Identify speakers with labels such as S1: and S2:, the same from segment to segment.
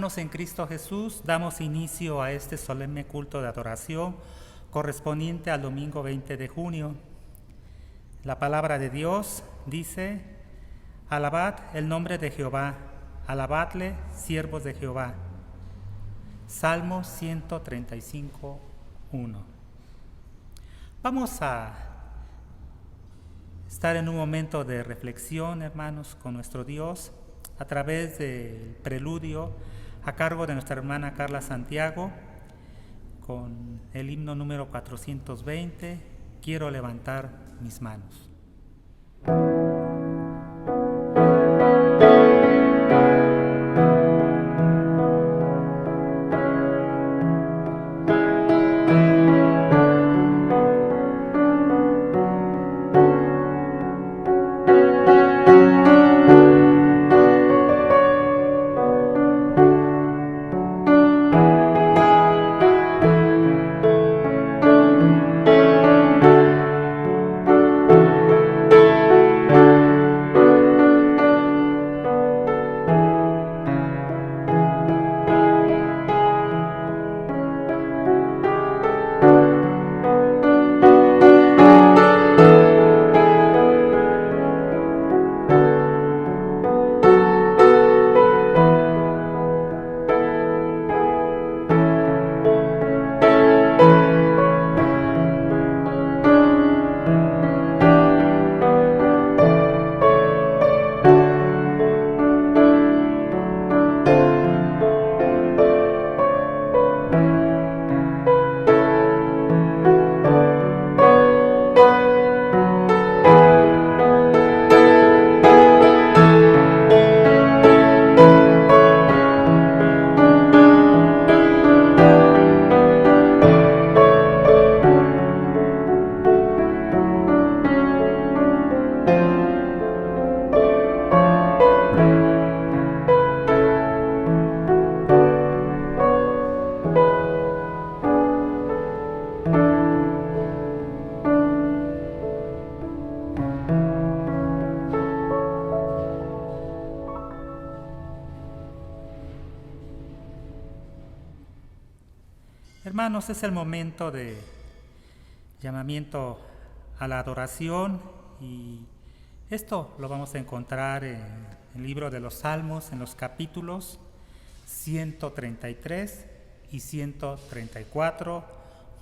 S1: Hermanos en Cristo Jesús, damos inicio a este solemne culto de adoración correspondiente al domingo 20 de junio. La palabra de Dios dice: alabad el nombre de Jehová, alabadle, siervos de Jehová. Salmo 135, 1. Vamos a estar en un momento de reflexión, hermanos, con nuestro Dios a través del preludio a cargo de nuestra hermana Carla Santiago con el himno número 420, Quiero levantar mis manos. Hermanos, es el momento de llamamiento a la adoración y esto lo vamos a encontrar en el libro de los Salmos, en los capítulos 133 y 134.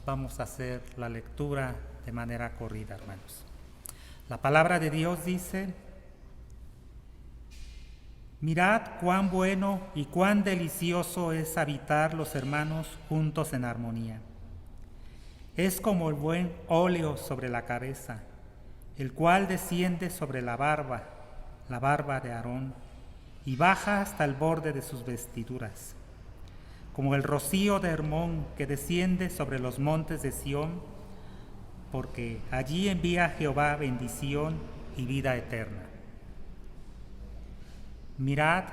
S1: Vamos a hacer la lectura de manera corrida, hermanos. La palabra de Dios dice: mirad cuán bueno y cuán delicioso es habitar los hermanos juntos en armonía. Es como el buen óleo sobre la cabeza, el cual desciende sobre la barba de Aarón, y baja hasta el borde de sus vestiduras. Como el rocío de Hermón que desciende sobre los montes de Sión, porque allí envía Jehová bendición y vida eterna. Mirad,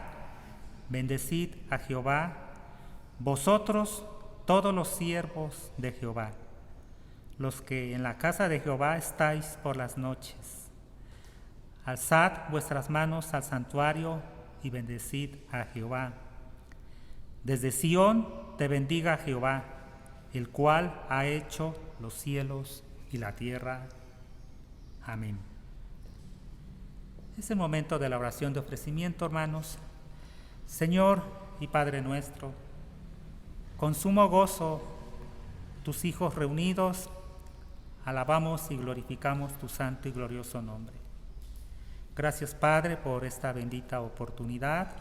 S1: bendecid a Jehová, vosotros todos los siervos de Jehová, los que en la casa de Jehová estáis por las noches. Alzad vuestras manos al santuario y bendecid a Jehová. Desde Sión te bendiga Jehová, el cual ha hecho los cielos y la tierra. Amén. Es el momento de la oración de ofrecimiento, hermanos. Señor y Padre nuestro, con sumo gozo, tus hijos reunidos, alabamos y glorificamos tu santo y glorioso nombre. Gracias, Padre, por esta bendita oportunidad,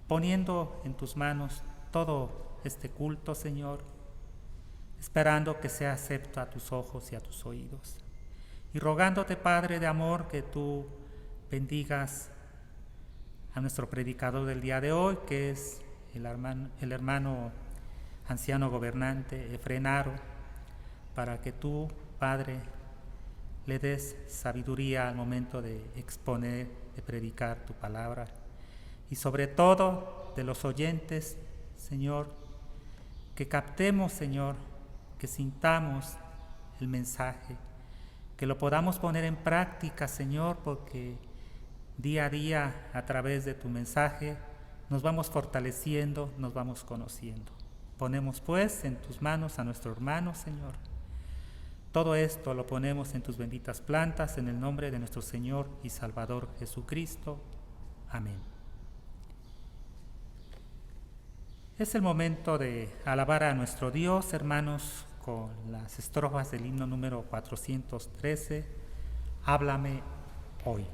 S1: poniendo en tus manos todo este culto, Señor, esperando que sea acepto a tus ojos y a tus oídos. Y rogándote, Padre de amor, que tú bendigas a nuestro predicador del día de hoy, que es el hermano anciano gobernante Efrén Haro, para que tú, Padre, le des sabiduría al momento de exponer, de predicar tu palabra. Y sobre todo de los oyentes, Señor, que captemos, Señor, que sintamos el mensaje, que lo podamos poner en práctica, Señor, porque día a día, a través de tu mensaje, nos vamos fortaleciendo, nos vamos conociendo. Ponemos pues en tus manos a nuestro hermano, Señor. Todo esto lo ponemos en tus benditas plantas, en el nombre de nuestro Señor y Salvador Jesucristo. Amén. Es el momento de alabar a nuestro Dios, hermanos, con las estrofas del himno número 413, Háblame hoy.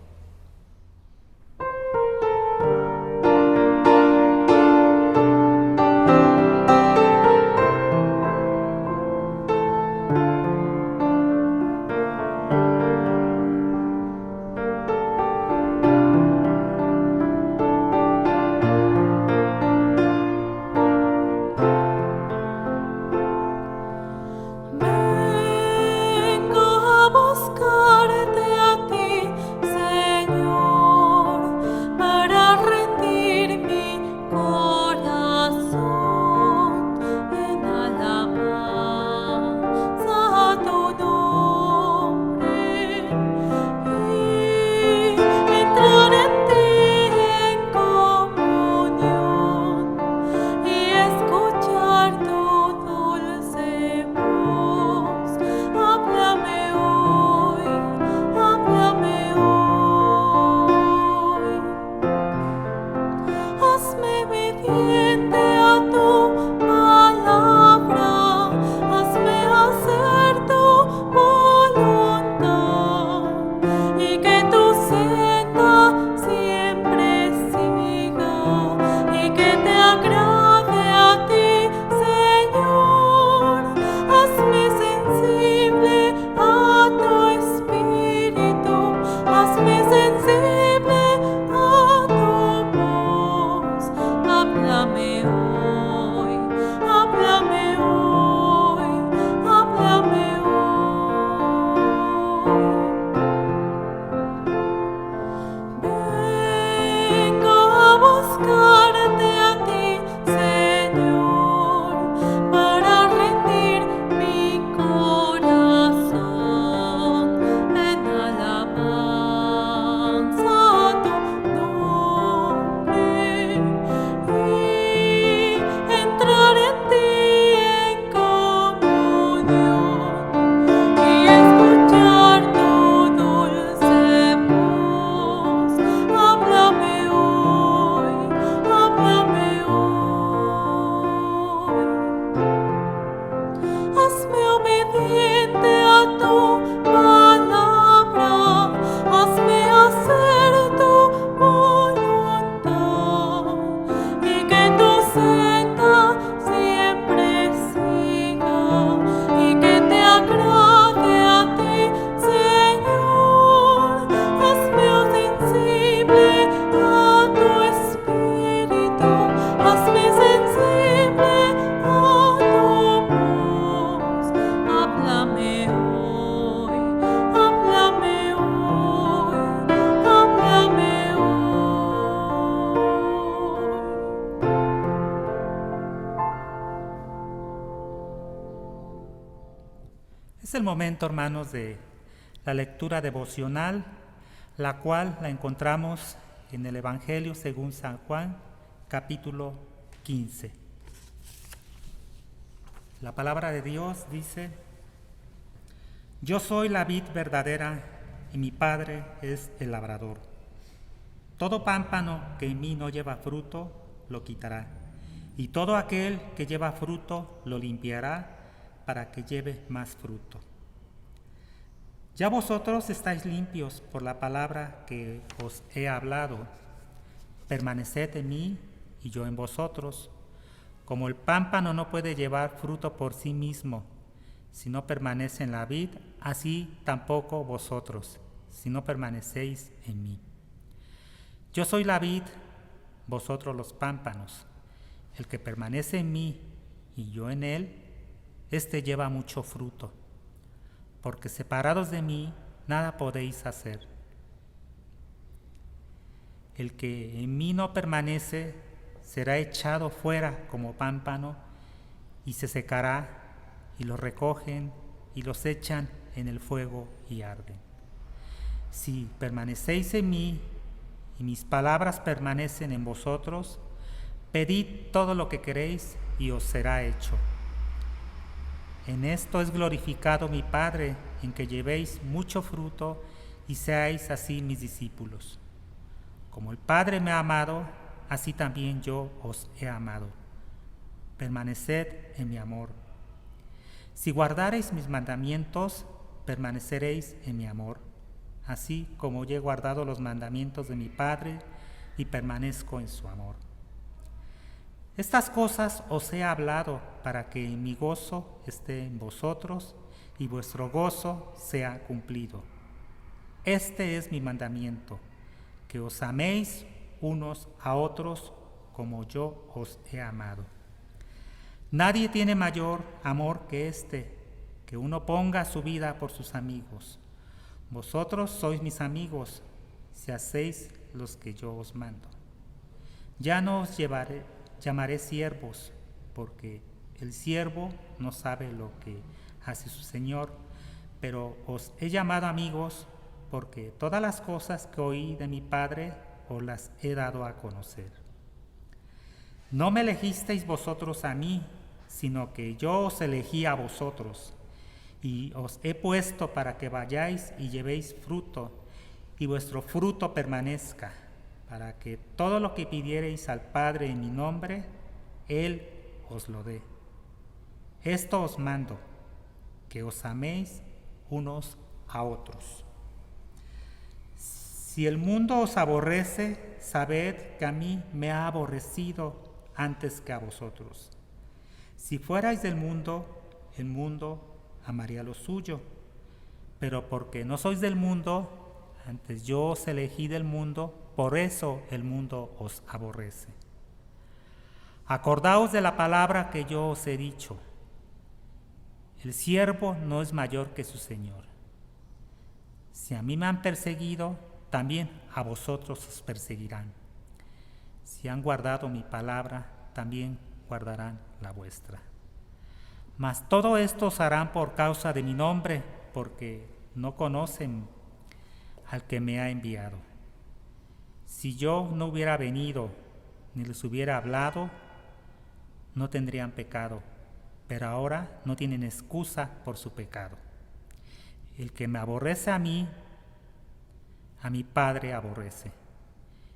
S1: Es el momento, hermanos, de la lectura devocional, la cual la encontramos en el Evangelio según San Juan, capítulo 15. La palabra de Dios dice: Yo soy la vid verdadera y mi Padre es el labrador. Todo pámpano que en mí no lleva fruto, lo quitará, y todo aquel que lleva fruto, lo limpiará, para que lleve más fruto. Ya vosotros estáis limpios por la palabra que os he hablado. Permaneced en mí y yo en vosotros. Como el pámpano no puede llevar fruto por sí mismo, si no permanece en la vid, así tampoco vosotros, si no permanecéis en mí. Yo soy la vid, vosotros los pámpanos. El que permanece en mí y yo en él, éste lleva mucho fruto, porque separados de mí nada podéis hacer. El que en mí no permanece será echado fuera como pámpano y se secará, y los recogen y los echan en el fuego y arden. Si permanecéis en mí y mis palabras permanecen en vosotros, Pedid todo lo que queréis y os será hecho. En esto es glorificado mi Padre, en que llevéis mucho fruto y seáis así mis discípulos. Como el Padre me ha amado, así también yo os he amado. Permaneced en mi amor. Si guardareis mis mandamientos, permaneceréis en mi amor, así como yo he guardado los mandamientos de mi Padre y permanezco en su amor. Estas cosas os he hablado para que mi gozo esté en vosotros y vuestro gozo sea cumplido. Este es mi mandamiento, que os améis unos a otros como yo os he amado. Nadie tiene mayor amor que este, que uno ponga su vida por sus amigos. Vosotros sois mis amigos, si hacéis los que yo os mando. Ya no os llamaré siervos, porque el siervo no sabe lo que hace su Señor, pero os he llamado amigos, porque todas las cosas que oí de mi Padre os las he dado a conocer. No me elegisteis vosotros a mí, sino que yo os elegí a vosotros, y os he puesto para que vayáis y llevéis fruto, y vuestro fruto permanezca, para que todo lo que pidiereis al Padre en mi nombre, Él os lo dé. Esto os mando, que os améis unos a otros. Si el mundo os aborrece, sabed que a mí me ha aborrecido antes que a vosotros. Si fuerais del mundo, el mundo amaría lo suyo, pero porque no sois del mundo, antes yo os elegí del mundo, por eso el mundo os aborrece. Acordaos de la palabra que yo os he dicho. El siervo no es mayor que su Señor. Si a mí me han perseguido, también a vosotros os perseguirán. Si han guardado mi palabra, también guardarán la vuestra. Mas todo esto os harán por causa de mi nombre, porque no conocen al que me ha enviado. Si yo no hubiera venido ni les hubiera hablado, no tendrían pecado, pero ahora no tienen excusa por su pecado. El que me aborrece a mí, a mi Padre aborrece.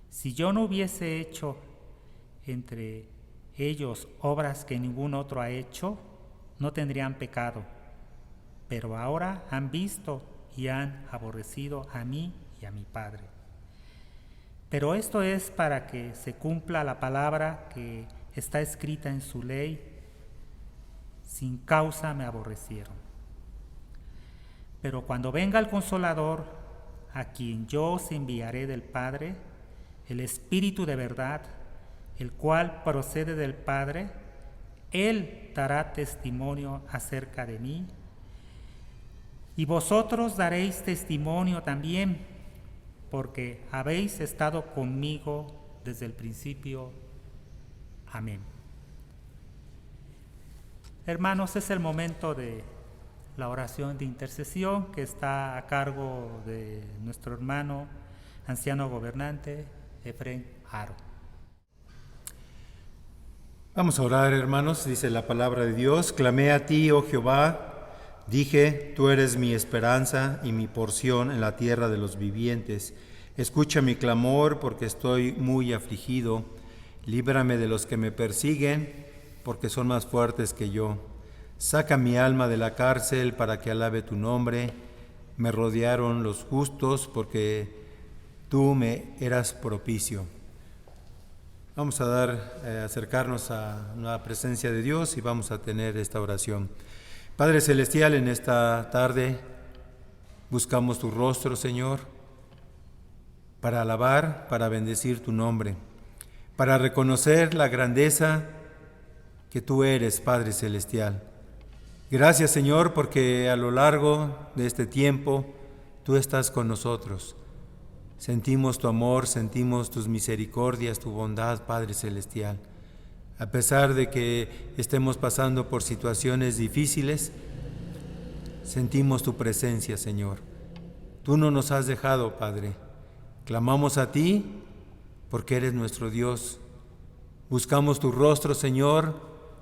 S1: Si yo no hubiese hecho entre ellos obras que ningún otro ha hecho, no tendrían pecado, pero ahora han visto y han aborrecido a mí y a mi Padre. Pero esto es para que se cumpla la palabra que está escrita en su ley: sin causa me aborrecieron. Pero cuando venga el Consolador, a quien yo os enviaré del Padre, el Espíritu de verdad, el cual procede del Padre, Él dará testimonio acerca de mí, y vosotros daréis testimonio también, porque habéis estado conmigo desde el principio. Amén. Hermanos, es el momento de la oración de intercesión que está a cargo de nuestro hermano anciano gobernante Efrén Haro.
S2: Vamos a orar, hermanos. Dice la palabra de Dios: clamé a ti, oh Jehová, dije, tú eres mi esperanza y mi porción en la tierra de los vivientes. Escucha mi clamor, porque estoy muy afligido. Líbrame de los que me persiguen, porque son más fuertes que yo. Saca mi alma de la cárcel para que alabe tu nombre. Me rodearon los justos, porque tú me eras propicio. Vamos a acercarnos a la presencia de Dios y vamos a tener esta oración. Padre Celestial, en esta tarde buscamos tu rostro, Señor, para alabar, para bendecir tu nombre, para reconocer la grandeza que tú eres, Padre Celestial. Gracias, Señor, porque a lo largo de este tiempo tú estás con nosotros. Sentimos tu amor, sentimos tus misericordias, tu bondad, Padre Celestial. A pesar de que estemos pasando por situaciones difíciles, sentimos tu presencia, Señor. Tú no nos has dejado, Padre. Clamamos a ti porque eres nuestro Dios, Buscamos tu rostro, Señor,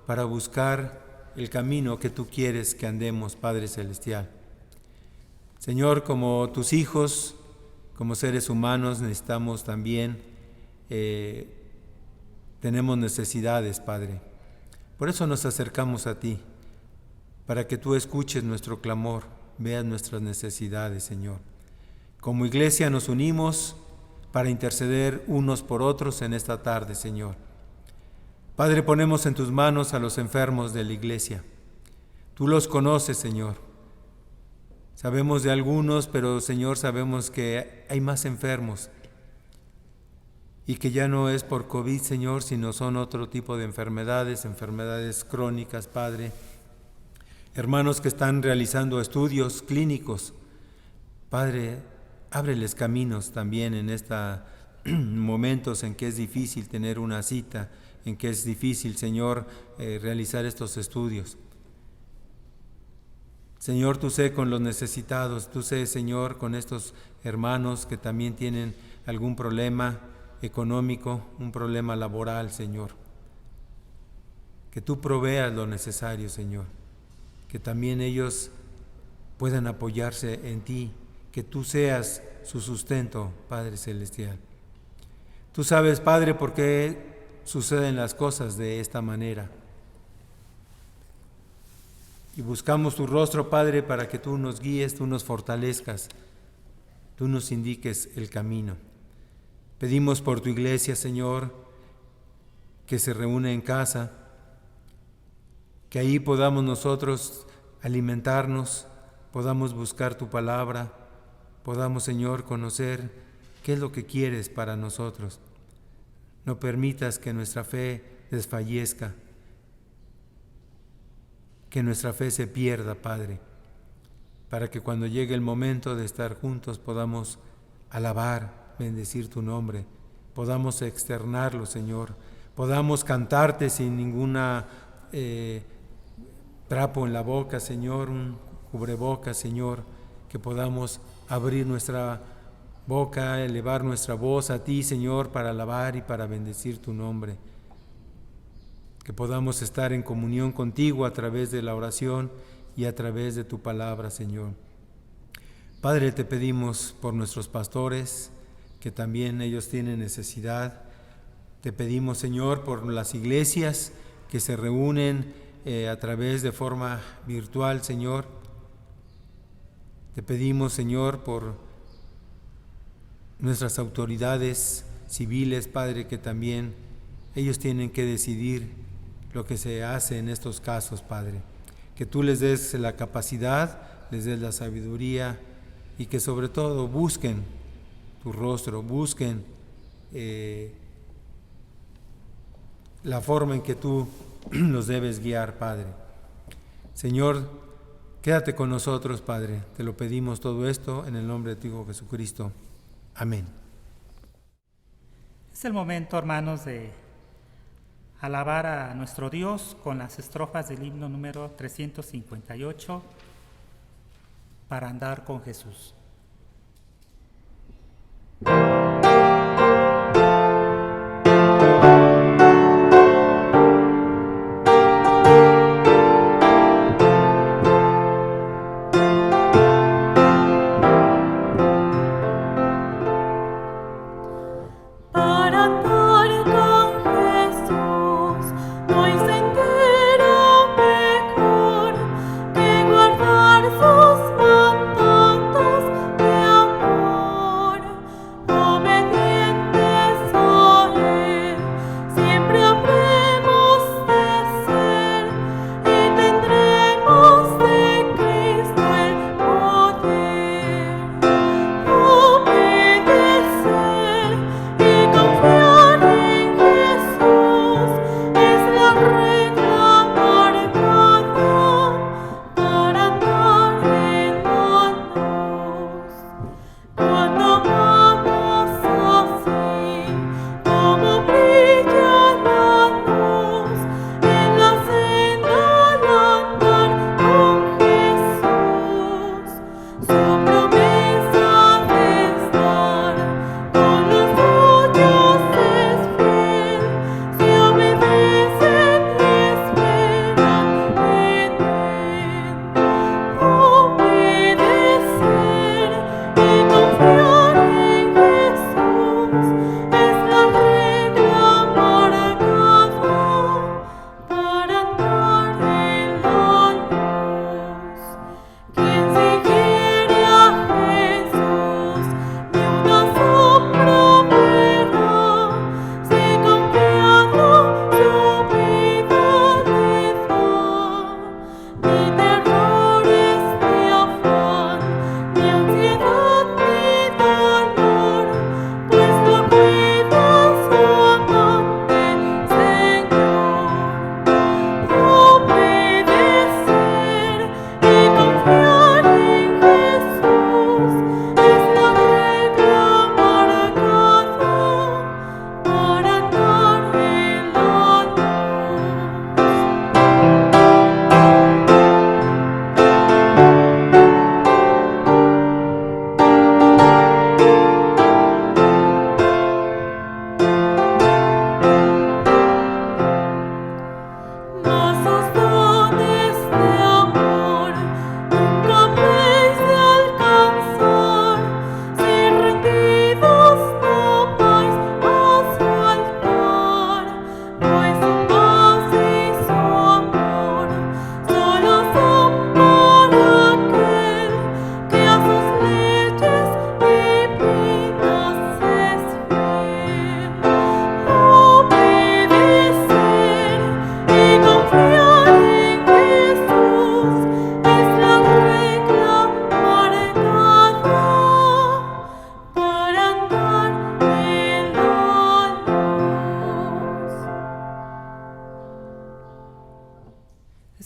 S2: para buscar el camino que tú quieres que andemos, Padre Celestial. Señor, como tus hijos, como seres humanos, necesitamos también, tenemos necesidades, Padre. Por eso nos acercamos a ti, para que tú escuches nuestro clamor, veas nuestras necesidades, Señor. Como iglesia nos unimos para interceder unos por otros en esta tarde, Señor. Padre, ponemos en tus manos a los enfermos de la iglesia. Tú los conoces, Señor. Sabemos de algunos, pero, Señor, sabemos que hay más enfermos y que ya no es por COVID, Señor, sino son otro tipo de enfermedades crónicas, Padre. Hermanos que están realizando estudios clínicos, Padre, ábreles caminos también en estos momentos en que es difícil tener una cita, en que es difícil, Señor, realizar estos estudios. Señor, tú sé con los necesitados, tú sé, Señor, con estos hermanos que también tienen algún problema económico, un problema laboral, Señor. Que tú proveas lo necesario, Señor. Que también ellos puedan apoyarse en ti, que tú seas su sustento, Padre Celestial. Tú sabes, Padre, por qué suceden las cosas de esta manera. Y buscamos tu rostro, Padre, para que tú nos guíes, tú nos fortalezcas, tú nos indiques el camino. Pedimos por tu iglesia, Señor, que se reúne en casa, que ahí podamos nosotros alimentarnos, podamos buscar tu palabra, podamos, Señor, conocer qué es lo que quieres para nosotros. No permitas que nuestra fe desfallezca, que nuestra fe se pierda, Padre, para que cuando llegue el momento de estar juntos podamos alabar, bendecir tu nombre, podamos externarlo, Señor, podamos cantarte sin ninguna trapo en la boca, Señor, un cubrebocas, Señor, que podamos abrir nuestra boca, elevar nuestra voz a ti, Señor, para alabar y para bendecir tu nombre. Que podamos estar en comunión contigo a través de la oración y a través de tu palabra, Señor. Padre, te pedimos por nuestros pastores, que también ellos tienen necesidad. Te pedimos, Señor, por las iglesias que se reúnen a través de forma virtual, Señor. Te pedimos, Señor, por nuestras autoridades civiles, Padre, que también ellos tienen que decidir lo que se hace en estos casos, Padre. Que tú les des la capacidad, les des la sabiduría y que sobre todo busquen tu rostro, busquen la forma en que tú los debes guiar, Padre. Señor, quédate con nosotros, Padre. Te lo pedimos todo esto en el nombre de tu Hijo Jesucristo. Amén.
S1: Es el momento, hermanos, de alabar a nuestro Dios con las estrofas del himno número 358, para andar con Jesús.
S3: Sus mandatos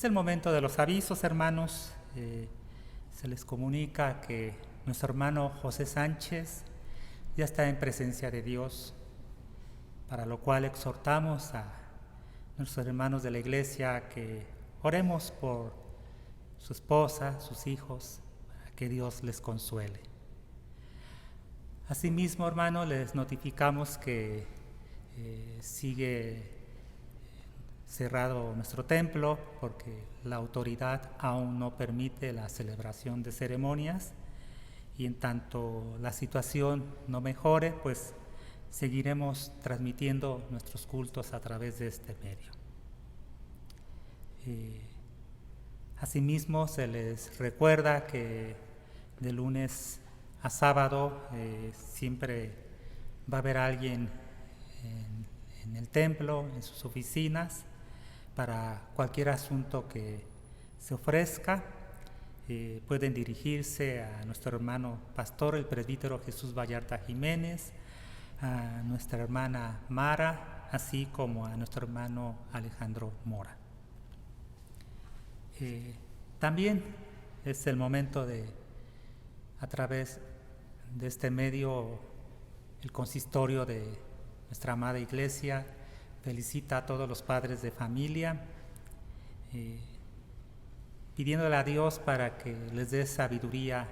S1: Es el momento de los avisos, hermanos. Se les comunica que nuestro hermano José Sánchez ya está en presencia de Dios, para lo cual exhortamos a nuestros hermanos de la iglesia a que oremos por su esposa, sus hijos, para que Dios les consuele. Asimismo, hermanos, les notificamos que sigue cerrado nuestro templo porque la autoridad aún no permite la celebración de ceremonias, y en tanto la situación no mejore, pues seguiremos transmitiendo nuestros cultos a través de este medio. Asimismo, se les recuerda que de lunes a sábado siempre va a haber alguien en el templo, en sus oficinas, para cualquier asunto que se ofrezca. Pueden dirigirse a nuestro hermano pastor, el presbítero Jesús Vallarta Jiménez, a nuestra hermana Mara, así como a nuestro hermano Alejandro Mora. También es el momento de, a través de este medio, el consistorio de nuestra amada iglesia felicita a todos los padres de familia, pidiéndole a Dios para que les dé sabiduría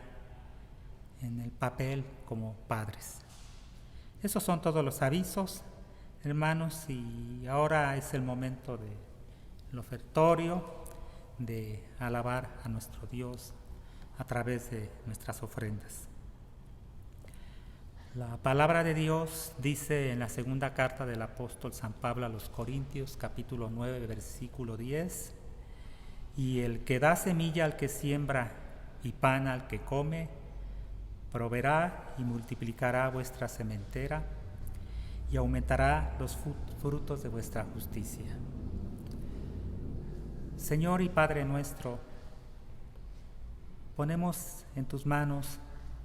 S1: en el papel como padres. Esos son todos los avisos, hermanos, y ahora es el momento del ofertorio, de alabar a nuestro Dios a través de nuestras ofrendas. La palabra de Dios dice en la segunda carta del apóstol San Pablo a los Corintios, capítulo 9, versículo 10: y el que da semilla al que siembra y pan al que come, proveerá y multiplicará vuestra sementera y aumentará los frutos de vuestra justicia. Señor y Padre nuestro, ponemos en tus manos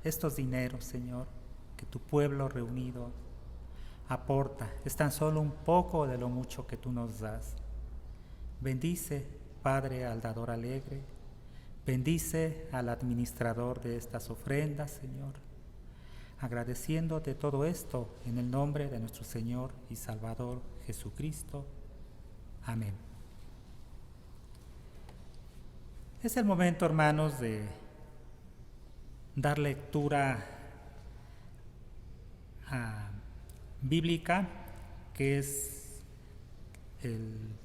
S1: estos dineros, Señor, que tu pueblo reunido aporta. Es tan solo un poco de lo mucho que tú nos das. Bendice, Padre, al dador alegre. Bendice al administrador de estas ofrendas, Señor. Agradeciéndote todo esto en el nombre de nuestro Señor y Salvador Jesucristo. Amén. Es el momento, hermanos, de dar lectura bíblica, que es el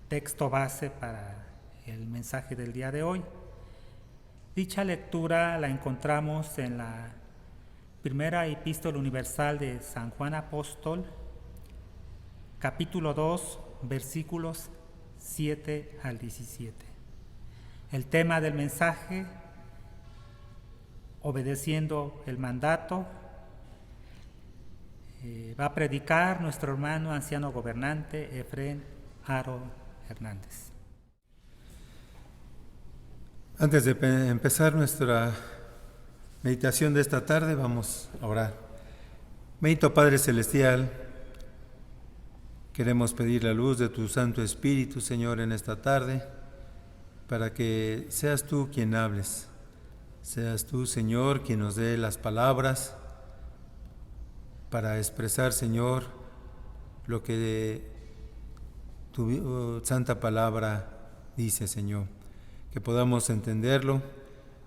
S1: texto base para el mensaje del día de hoy. Dicha lectura la encontramos en la primera epístola universal de San Juan Apóstol, capítulo 2, versículos 7 al 17. El tema del mensaje: obedeciendo el mandato. Va a predicar nuestro hermano anciano gobernante Efrén Aro Hernández.
S2: Antes de empezar nuestra meditación de esta tarde, vamos a orar. Bendito Padre Celestial, queremos pedir la luz de tu Santo Espíritu, Señor, en esta tarde, para que seas tú quien hables. Seas tú, Señor, quien nos dé las palabras para expresar, Señor, lo que tu santa palabra dice, Señor. Que podamos entenderlo,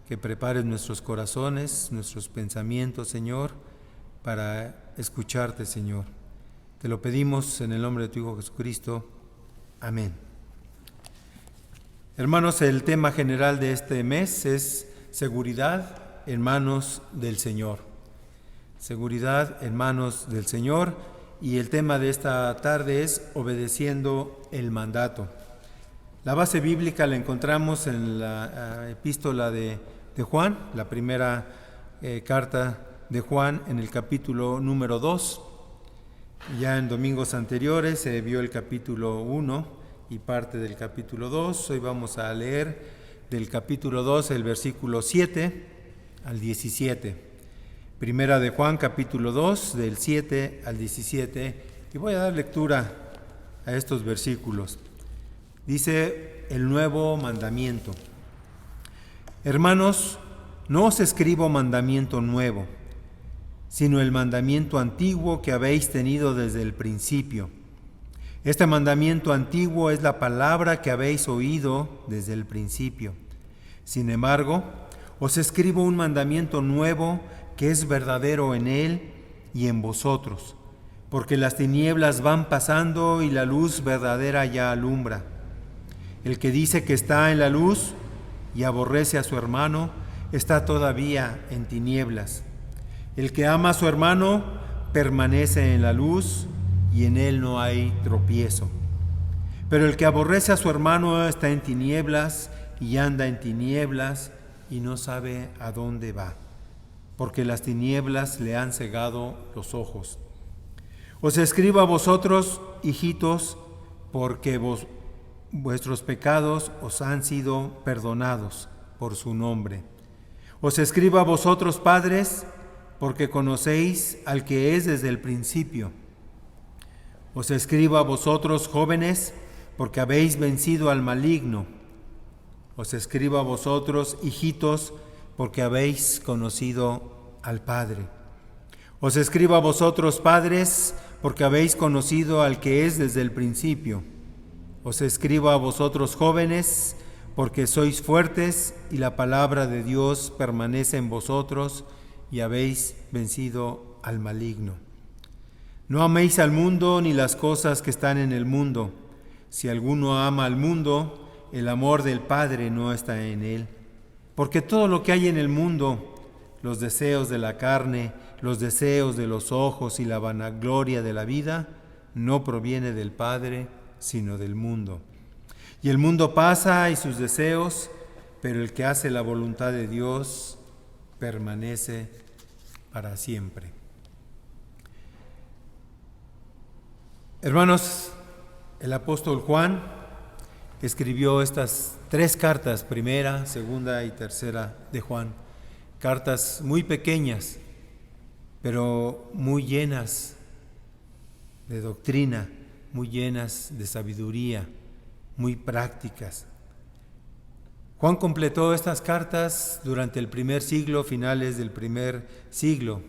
S2: que prepares nuestros corazones, nuestros pensamientos, Señor, para escucharte, Señor. Te lo pedimos en el nombre de tu Hijo Jesucristo. Amén. Hermanos, el tema general de este mes es seguridad en manos del Señor. Seguridad en manos del Señor, y el tema de esta tarde es obedeciendo el mandato. La base bíblica la encontramos en la epístola de Juan, la primera carta de Juan, en el capítulo número 2. Ya en domingos anteriores se vio el capítulo 1 y parte del capítulo 2. Hoy vamos a leer del capítulo 2 el versículo 7 al 17. Primera de Juan, capítulo 2, del 7 al 17, y voy a dar lectura a estos versículos. Dice el nuevo mandamiento. Hermanos, no os escribo mandamiento nuevo, sino el mandamiento antiguo que habéis tenido desde el principio. Este mandamiento antiguo es la palabra que habéis oído desde el principio. Sin embargo, os escribo un mandamiento nuevo que es verdadero en él y en vosotros, porque las tinieblas van pasando y la luz verdadera ya alumbra. El que dice que está en la luz y aborrece a su hermano, está todavía en tinieblas. El que ama a su hermano permanece en la luz y en él no hay tropiezo. Pero el que aborrece a su hermano está en tinieblas y anda en tinieblas y no sabe a dónde va, porque las tinieblas le han cegado los ojos. Os escribo a vosotros, hijitos, porque vuestros pecados os han sido perdonados por su nombre. Os escribo a vosotros, padres, porque conocéis al que es desde el principio. Os escribo a vosotros, jóvenes, porque habéis vencido al maligno. Os escribo a vosotros, hijitos, porque habéis conocido al Padre. Os escribo a vosotros, padres, porque habéis conocido al que es desde el principio. Os escribo a vosotros, jóvenes, porque sois fuertes y la palabra de Dios permanece en vosotros y habéis vencido al maligno. No améis al mundo ni las cosas que están en el mundo. Si alguno ama al mundo, el amor del Padre no está en él. Porque todo lo que hay en el mundo, los deseos de la carne, los deseos de los ojos y la vanagloria de la vida, no proviene del Padre, sino del mundo. Y el mundo pasa y sus deseos, pero el que hace la voluntad de Dios permanece para siempre. Hermanos, el apóstol Juan escribió estas 3 cartas, primera, segunda y tercera de Juan, cartas muy pequeñas, pero muy llenas de doctrina, muy llenas de sabiduría, muy prácticas. Juan completó estas cartas durante el primer siglo, finales del primer siglo,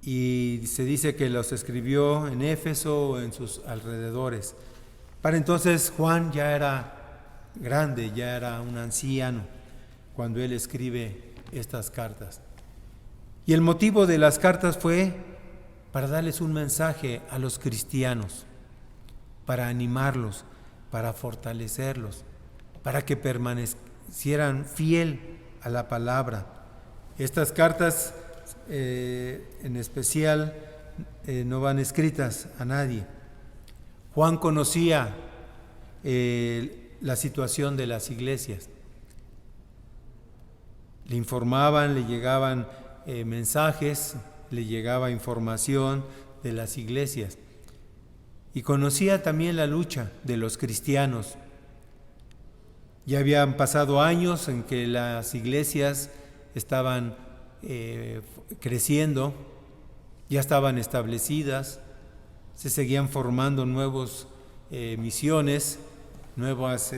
S2: y se dice que los escribió en Éfeso o en sus alrededores. Para entonces Juan ya era grande, ya era un anciano cuando él escribe estas cartas. Y el motivo de las cartas fue para darles un mensaje a los cristianos, para animarlos, para fortalecerlos, para que permanecieran fiel a la palabra. Estas cartas en especial no van escritas a nadie. Juan conocía la situación de las iglesias. Le informaban, le llegaban mensajes, le llegaba información de las iglesias. Y conocía también la lucha de los cristianos. Ya habían pasado años en que las iglesias estaban creciendo, ya estaban establecidas, se seguían formando nuevos misiones, nuevos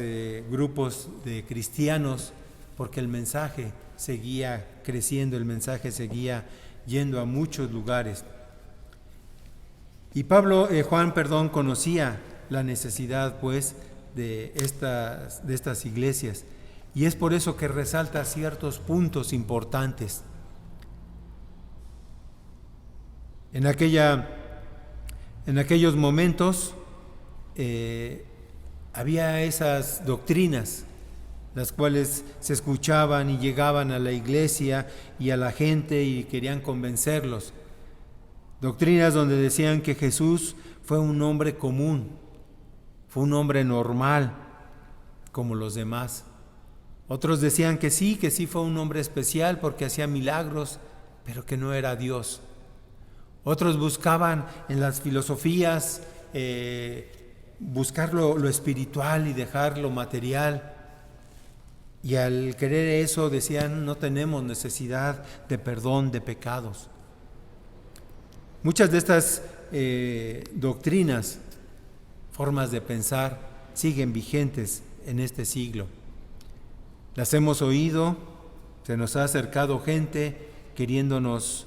S2: grupos de cristianos, porque el mensaje seguía creciendo, el mensaje seguía yendo a muchos lugares. Y Juan conocía la necesidad pues de estas iglesias, y es por eso que resalta ciertos puntos importantes. En aquellos momentos había esas doctrinas, las cuales se escuchaban y llegaban a la iglesia y a la gente y querían convencerlos. Doctrinas donde decían que Jesús fue un hombre común, fue un hombre normal, como los demás. Otros decían que sí fue un hombre especial porque hacía milagros, pero que no era Dios. Otros buscaban en las filosofías buscar lo espiritual y dejar lo material. Y al querer eso decían, no tenemos necesidad de perdón de pecados. Muchas de estas doctrinas formas de pensar siguen vigentes en este siglo. Las hemos oído, se nos ha acercado gente queriéndonos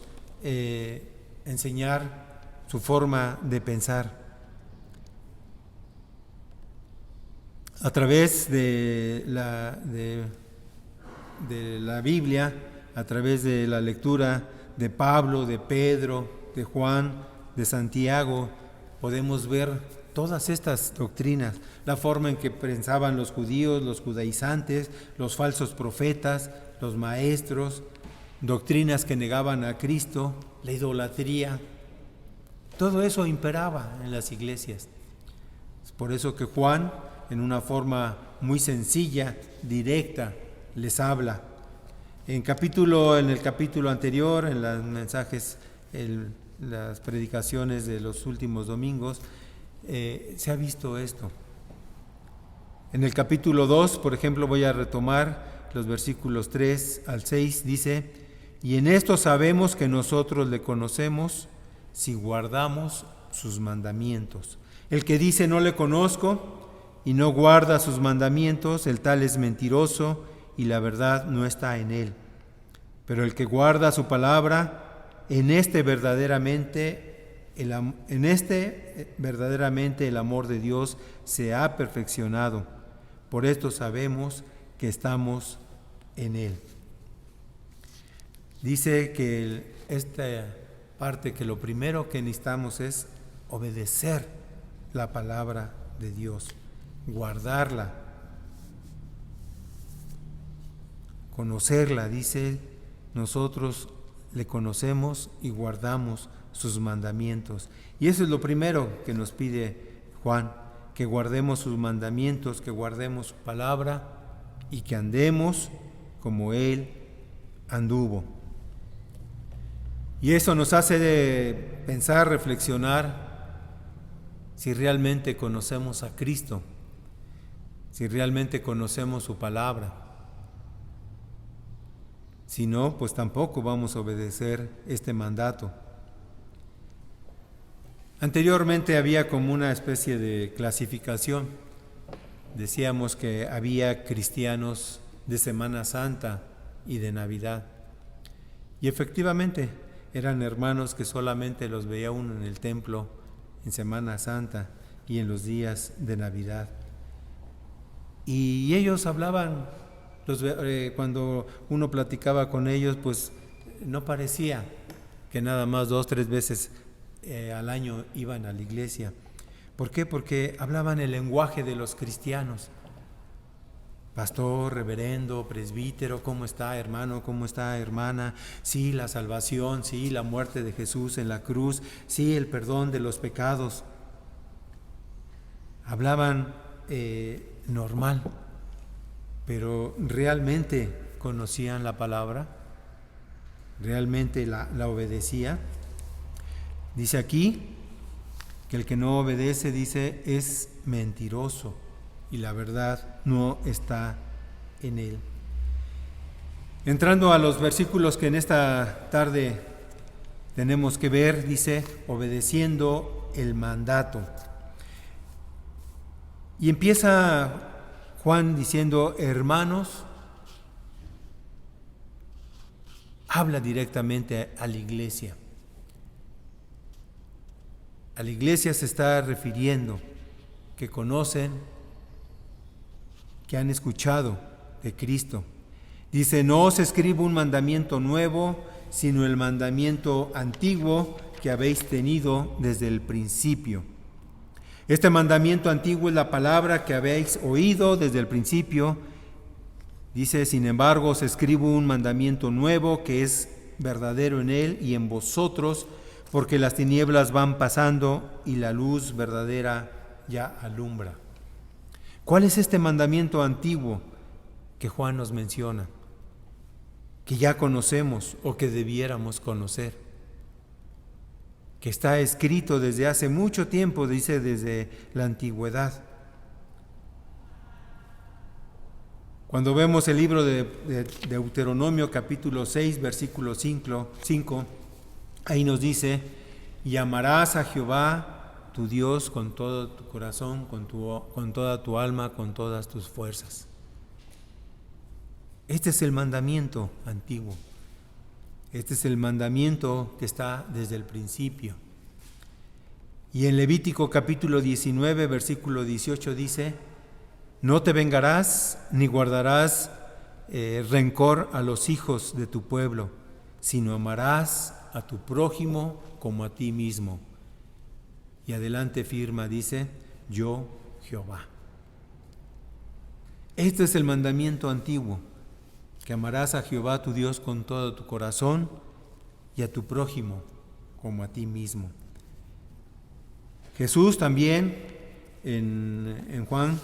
S2: enseñar su forma de pensar. A través de la Biblia, a través de la lectura de Pablo, de Pedro, de Juan, de Santiago, podemos ver todas estas doctrinas, la forma en que pensaban los judíos, los judaizantes, los falsos profetas, los maestros, doctrinas que negaban a Cristo, la idolatría. Todo eso imperaba en las iglesias. Es por eso que Juan, en una forma muy sencilla, directa, les habla. En el capítulo anterior, en los mensajes, las predicaciones de los últimos domingos, se ha visto esto. En el capítulo 2, por ejemplo, voy a retomar los versículos 3 al 6, dice: y en esto sabemos que nosotros le conocemos si guardamos sus mandamientos. El que dice no le conozco y no guarda sus mandamientos, el tal es mentiroso y la verdad no está en él. Pero el que guarda su palabra, en este verdaderamente el amor de Dios se ha perfeccionado. Por esto sabemos que estamos en él. Dice que esta parte, que lo primero que necesitamos es obedecer la palabra de Dios, guardarla, conocerla. Dice, nosotros le conocemos y guardamos sus mandamientos. Y eso es lo primero que nos pide Juan, que guardemos sus mandamientos, que guardemos su palabra y que andemos como Él anduvo. Y eso nos hace pensar, reflexionar si realmente conocemos a Cristo, si realmente conocemos su palabra. Si no, pues tampoco vamos a obedecer este mandato. Anteriormente había como una especie de clasificación. Decíamos que había cristianos de Semana Santa y de Navidad. Y efectivamente eran hermanos que solamente los veía uno en el templo en Semana Santa y en los días de Navidad. Y ellos hablaban, cuando uno platicaba con ellos, pues no parecía que nada más 2 o 3 veces al año iban a la iglesia. ¿Por qué? Porque hablaban el lenguaje de los cristianos. Pastor, reverendo, presbítero, ¿cómo está, hermano? ¿Cómo está, hermana? Sí, la salvación, sí, la muerte de Jesús en la cruz, sí, el perdón de los pecados. Hablaban normal, pero ¿realmente conocían la palabra? ¿Realmente la obedecía? Dice aquí que el que no obedece, dice, es mentiroso y la verdad no está en él. Entrando a los versículos que en esta tarde tenemos que ver, dice, obedeciendo el mandato. Y empieza Juan diciendo, hermanos, habla directamente a la iglesia. A la iglesia se está refiriendo, que conocen, que han escuchado de Cristo. Dice, no os escribo un mandamiento nuevo, sino el mandamiento antiguo que habéis tenido desde el principio. Este mandamiento antiguo es la palabra que habéis oído desde el principio. Dice, sin embargo, os escribo un mandamiento nuevo que es verdadero en él y en vosotros, porque las tinieblas van pasando y la luz verdadera ya alumbra. ¿Cuál es este mandamiento antiguo que Juan nos menciona? Que ya conocemos o que debiéramos conocer. Que está escrito desde hace mucho tiempo, dice desde la antigüedad. Cuando vemos el libro de Deuteronomio capítulo 6, versículo 5, ahí nos dice, y amarás a Jehová tu Dios con todo tu corazón, con toda tu alma, con todas tus fuerzas. Este es el mandamiento antiguo. Este es el mandamiento que está desde el principio. Y en Levítico capítulo 19, versículo 18 dice: no te vengarás ni guardarás rencor a los hijos de tu pueblo, sino amarás a tu prójimo como a ti mismo. Y adelante firma, dice: yo, Jehová. Este es el mandamiento antiguo, que amarás a Jehová tu Dios con todo tu corazón y a tu prójimo como a ti mismo. Jesús también en Juan,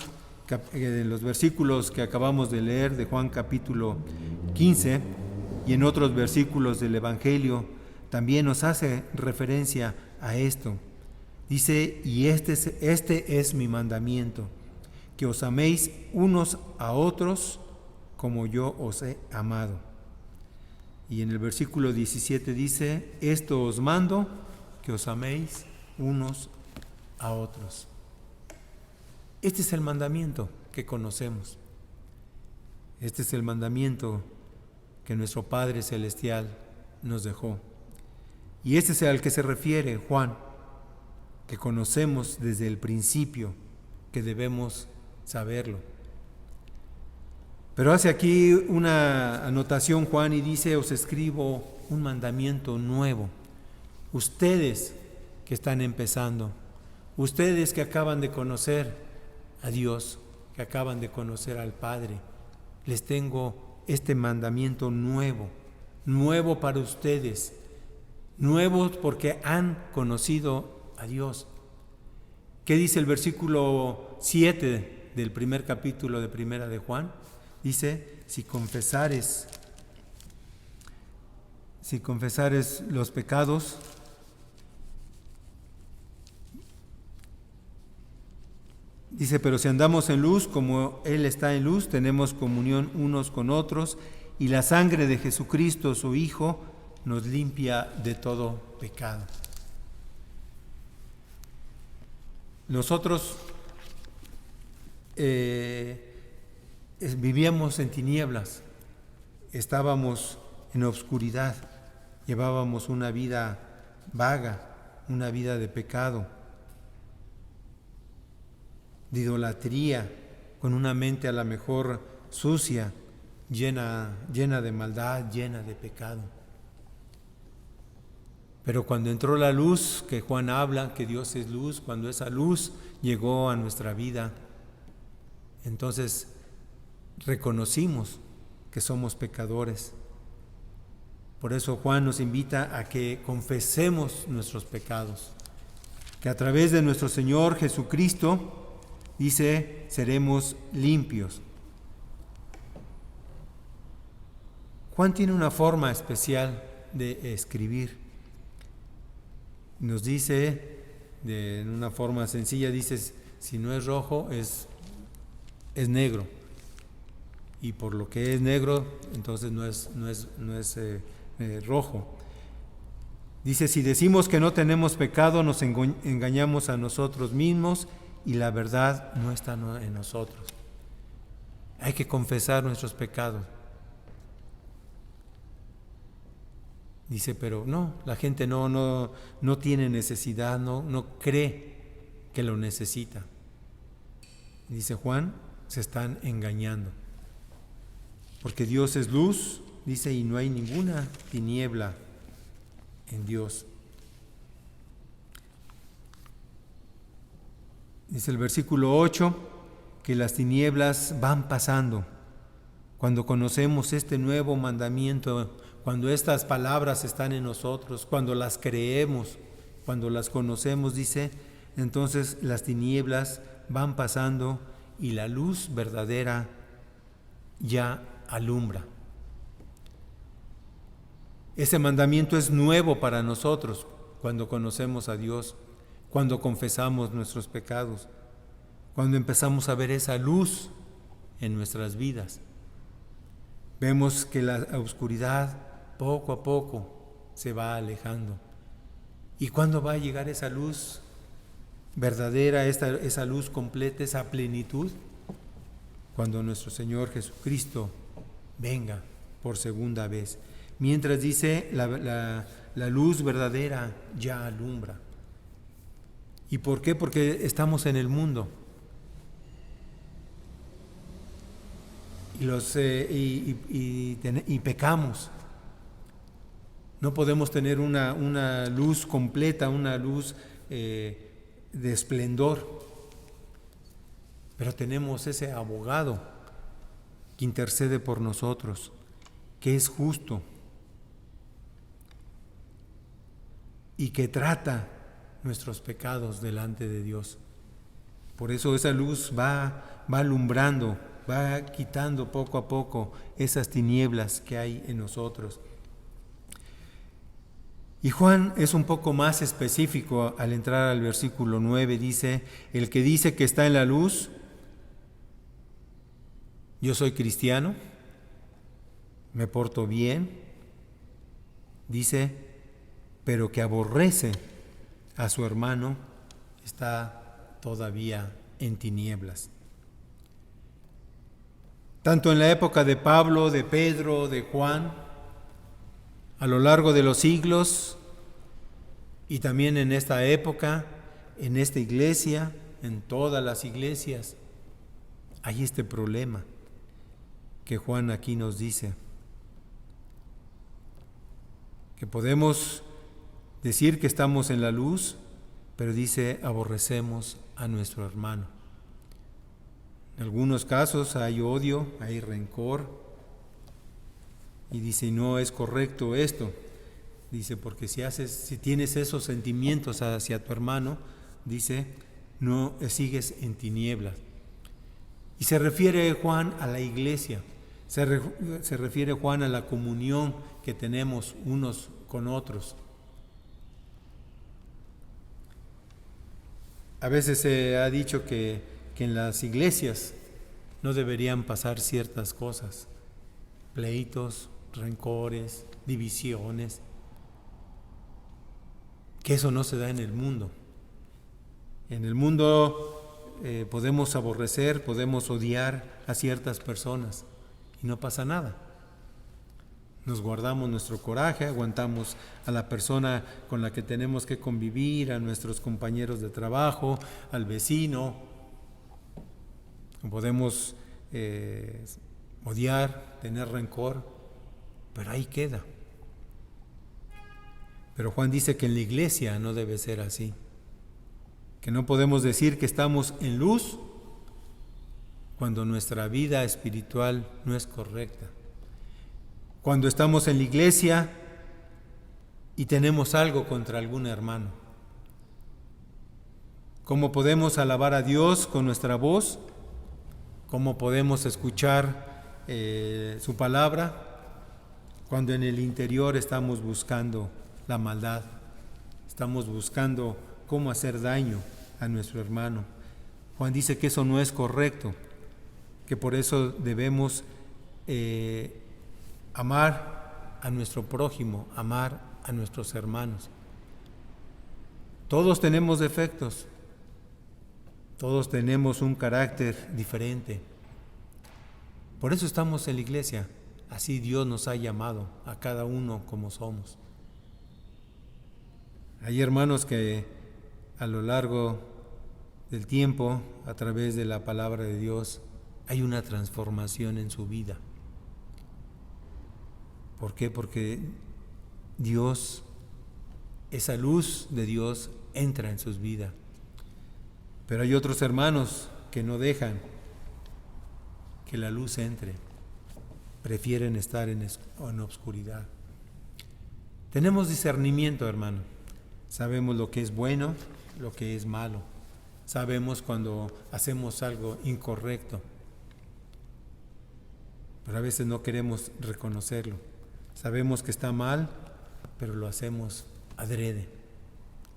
S2: en los versículos que acabamos de leer de Juan capítulo 15 y en otros versículos del Evangelio, también nos hace referencia a esto. Dice: y este es mi mandamiento, que os améis unos a otros como yo os he amado. Y en el versículo 17 dice: esto os mando, que os améis unos a otros. Este es el mandamiento que conocemos. Este es el mandamiento que nuestro Padre Celestial nos dejó. Y este es al que se refiere Juan, que conocemos desde el principio, que debemos saberlo. Pero hace aquí una anotación Juan y dice: os escribo un mandamiento nuevo. Ustedes que están empezando, ustedes que acaban de conocer a Dios, que acaban de conocer al Padre, les tengo este mandamiento nuevo para ustedes, nuevo porque han conocido a Dios. ¿Qué dice el versículo 7 del primer capítulo de Primera de Juan? Dice: si confesares los pecados, dice: pero si andamos en luz como Él está en luz, tenemos comunión unos con otros, y la sangre de Jesucristo, su Hijo, nos limpia de todo pecado. Nosotros vivíamos en tinieblas, estábamos en obscuridad, llevábamos una vida vaga, una vida de pecado, de idolatría, con una mente a lo mejor sucia, llena de maldad, llena de pecado. Pero cuando entró la luz, que Juan habla, que Dios es luz, cuando esa luz llegó a nuestra vida, entonces reconocimos que somos pecadores. Por eso Juan nos invita a que confesemos nuestros pecados, que a través de nuestro Señor Jesucristo, dice, seremos limpios. Juan tiene una forma especial de escribir. Nos dice, en una forma sencilla, dice: si no es rojo, es negro. Y por lo que es negro, entonces no es rojo. Dice: si decimos que no tenemos pecado, nos engañamos a nosotros mismos y la verdad no está en nosotros. Hay que confesar nuestros pecados. Dice: pero no, la gente no tiene necesidad, no cree que lo necesita. Dice Juan: se están engañando. Porque Dios es luz, dice, y no hay ninguna tiniebla en Dios. Dice el versículo 8, que las tinieblas van pasando. Cuando conocemos este nuevo mandamiento, cuando estas palabras están en nosotros, cuando las creemos, cuando las conocemos, dice, entonces las tinieblas van pasando y la luz verdadera ya alumbra. Ese mandamiento es nuevo para nosotros cuando conocemos a Dios, cuando confesamos nuestros pecados, cuando empezamos a ver esa luz en nuestras vidas. Vemos que la oscuridad poco a poco se va alejando. ¿Y cuándo va a llegar esa luz? verdadera, esa luz completa, esa plenitud, cuando nuestro Señor Jesucristo venga por segunda vez. Mientras dice, la luz verdadera ya alumbra. ¿Y por qué? Porque estamos en el mundo. Y pecamos. No podemos tener una luz completa, una luz de esplendor. Pero tenemos ese abogado que intercede por nosotros, que es justo y que trata nuestros pecados delante de Dios. Por eso esa luz va alumbrando, va quitando poco a poco esas tinieblas que hay en nosotros. Y Juan es un poco más específico al entrar al versículo 9, dice, el que dice que está en la luz, yo soy cristiano, me porto bien, dice, pero que aborrece a su hermano, está todavía en tinieblas. Tanto en la época de Pablo, de Pedro, de Juan, a lo largo de los siglos, y también en esta época, en esta iglesia, en todas las iglesias, hay este problema que Juan aquí nos dice, que podemos decir que estamos en la luz, pero dice, aborrecemos a nuestro hermano. En algunos casos hay odio, hay rencor, y dice, no es correcto esto. Dice, porque si tienes esos sentimientos hacia tu hermano, dice, no sigues en tinieblas. Y se refiere Juan a la iglesia, se refiere Juan a la comunión que tenemos unos con otros. A veces se ha dicho que en las iglesias no deberían pasar ciertas cosas, pleitos, rencores, divisiones, que eso no se da en el mundo. En el mundo podemos aborrecer, podemos odiar a ciertas personas y no pasa nada. Nos guardamos nuestro coraje, aguantamos a la persona con la que tenemos que convivir, a nuestros compañeros de trabajo, al vecino. Podemos odiar, tener rencor, pero ahí queda. Pero Juan dice que en la iglesia no debe ser así, que no podemos decir que estamos en luz cuando nuestra vida espiritual no es correcta. Cuando estamos en la iglesia y tenemos algo contra algún hermano. ¿Cómo podemos alabar a Dios con nuestra voz? ¿Cómo podemos escuchar su palabra cuando en el interior estamos buscando la maldad? Estamos buscando cómo hacer daño a nuestro hermano. Juan dice que eso no es correcto, que por eso debemos amar a nuestro prójimo, amar a nuestros hermanos. Todos tenemos defectos, todos tenemos un carácter diferente. Por eso estamos en la iglesia, así Dios nos ha llamado a cada uno como somos. Hay hermanos que a lo largo del tiempo, a través de la palabra de Dios, hay una transformación en su vida. ¿Por qué? Porque Dios, esa luz de Dios entra en sus vidas. Pero hay otros hermanos que no dejan que la luz entre, prefieren estar en oscuridad. Tenemos discernimiento, hermano. Sabemos lo que es bueno, lo que es malo. Sabemos cuando hacemos algo incorrecto, pero a veces no queremos reconocerlo. Sabemos que está mal, pero lo hacemos adrede,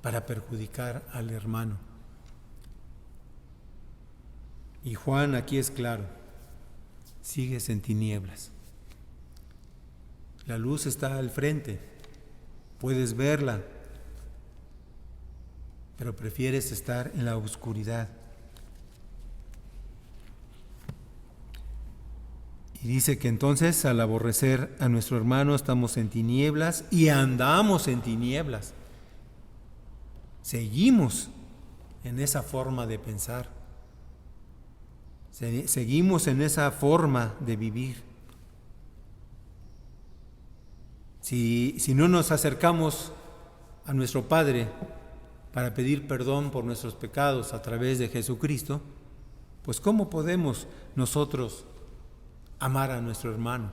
S2: para perjudicar al hermano. Y Juan aquí es claro, sigues en tinieblas. La luz está al frente, puedes verla, pero prefieres estar en la oscuridad. Y dice que entonces al aborrecer a nuestro hermano estamos en tinieblas y andamos en tinieblas. Seguimos en esa forma de pensar. Seguimos en esa forma de vivir. Si no nos acercamos a nuestro Padre para pedir perdón por nuestros pecados a través de Jesucristo, pues ¿cómo podemos nosotros amar a nuestro hermano?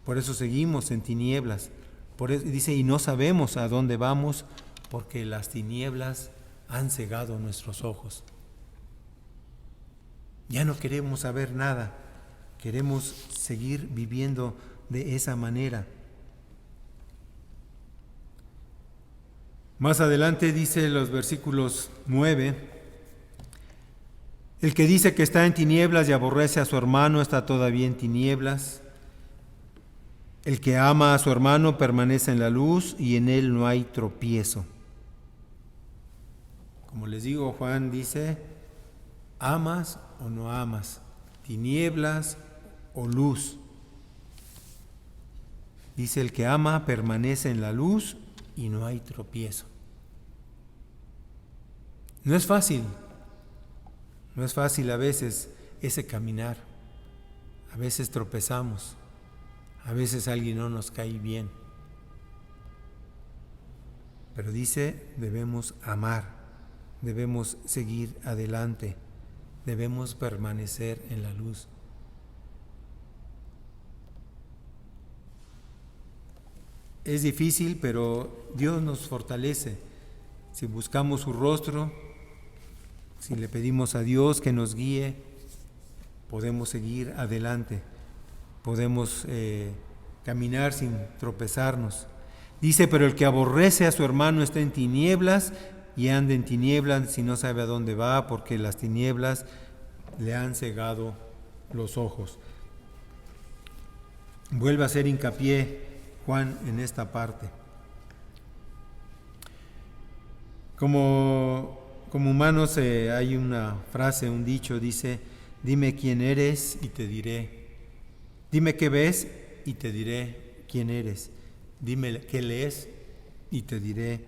S2: Por eso seguimos en tinieblas. Por eso dice, y no sabemos a dónde vamos, porque las tinieblas han cegado nuestros ojos. Ya no queremos saber nada, queremos seguir viviendo de esa manera. Más adelante dice los versículos 9, el que dice que está en tinieblas y aborrece a su hermano está todavía en tinieblas. El que ama a su hermano permanece en la luz y en él no hay tropiezo. Como les digo, Juan dice, ¿amas o no amas? ¿Tinieblas o luz? Dice, el que ama permanece en la luz y no hay tropiezo. No es fácil a veces ese caminar. A veces tropezamos, a veces alguien no nos cae bien. Pero dice, debemos amar, debemos seguir adelante, debemos permanecer en la luz. Es difícil, pero Dios nos fortalece. Si buscamos su rostro, si le pedimos a Dios que nos guíe, podemos seguir adelante, podemos caminar sin tropezarnos. Dice, pero el que aborrece a su hermano está en tinieblas y anda en tinieblas y no sabe a dónde va, porque las tinieblas le han cegado los ojos. Vuelve a hacer hincapié Juan en esta parte. Como humanos hay una frase, un dicho, dice, dime quién eres y te diré. Dime qué ves y te diré quién eres. Dime qué lees y te diré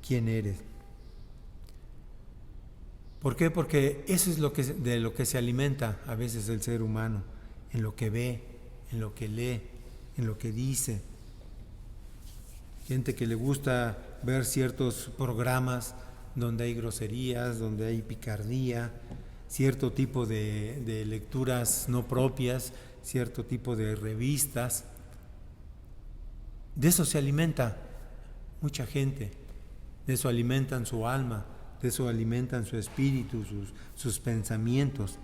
S2: quién eres. ¿Por qué? Porque eso es de lo que se alimenta a veces el ser humano, en lo que ve, en lo que lee, en lo que dice. Gente que le gusta ver ciertos programas donde hay groserías, donde hay picardía, cierto tipo de lecturas no propias, cierto tipo de revistas. De eso se alimenta mucha gente, de eso alimentan su alma, de eso alimentan su espíritu, sus pensamientos.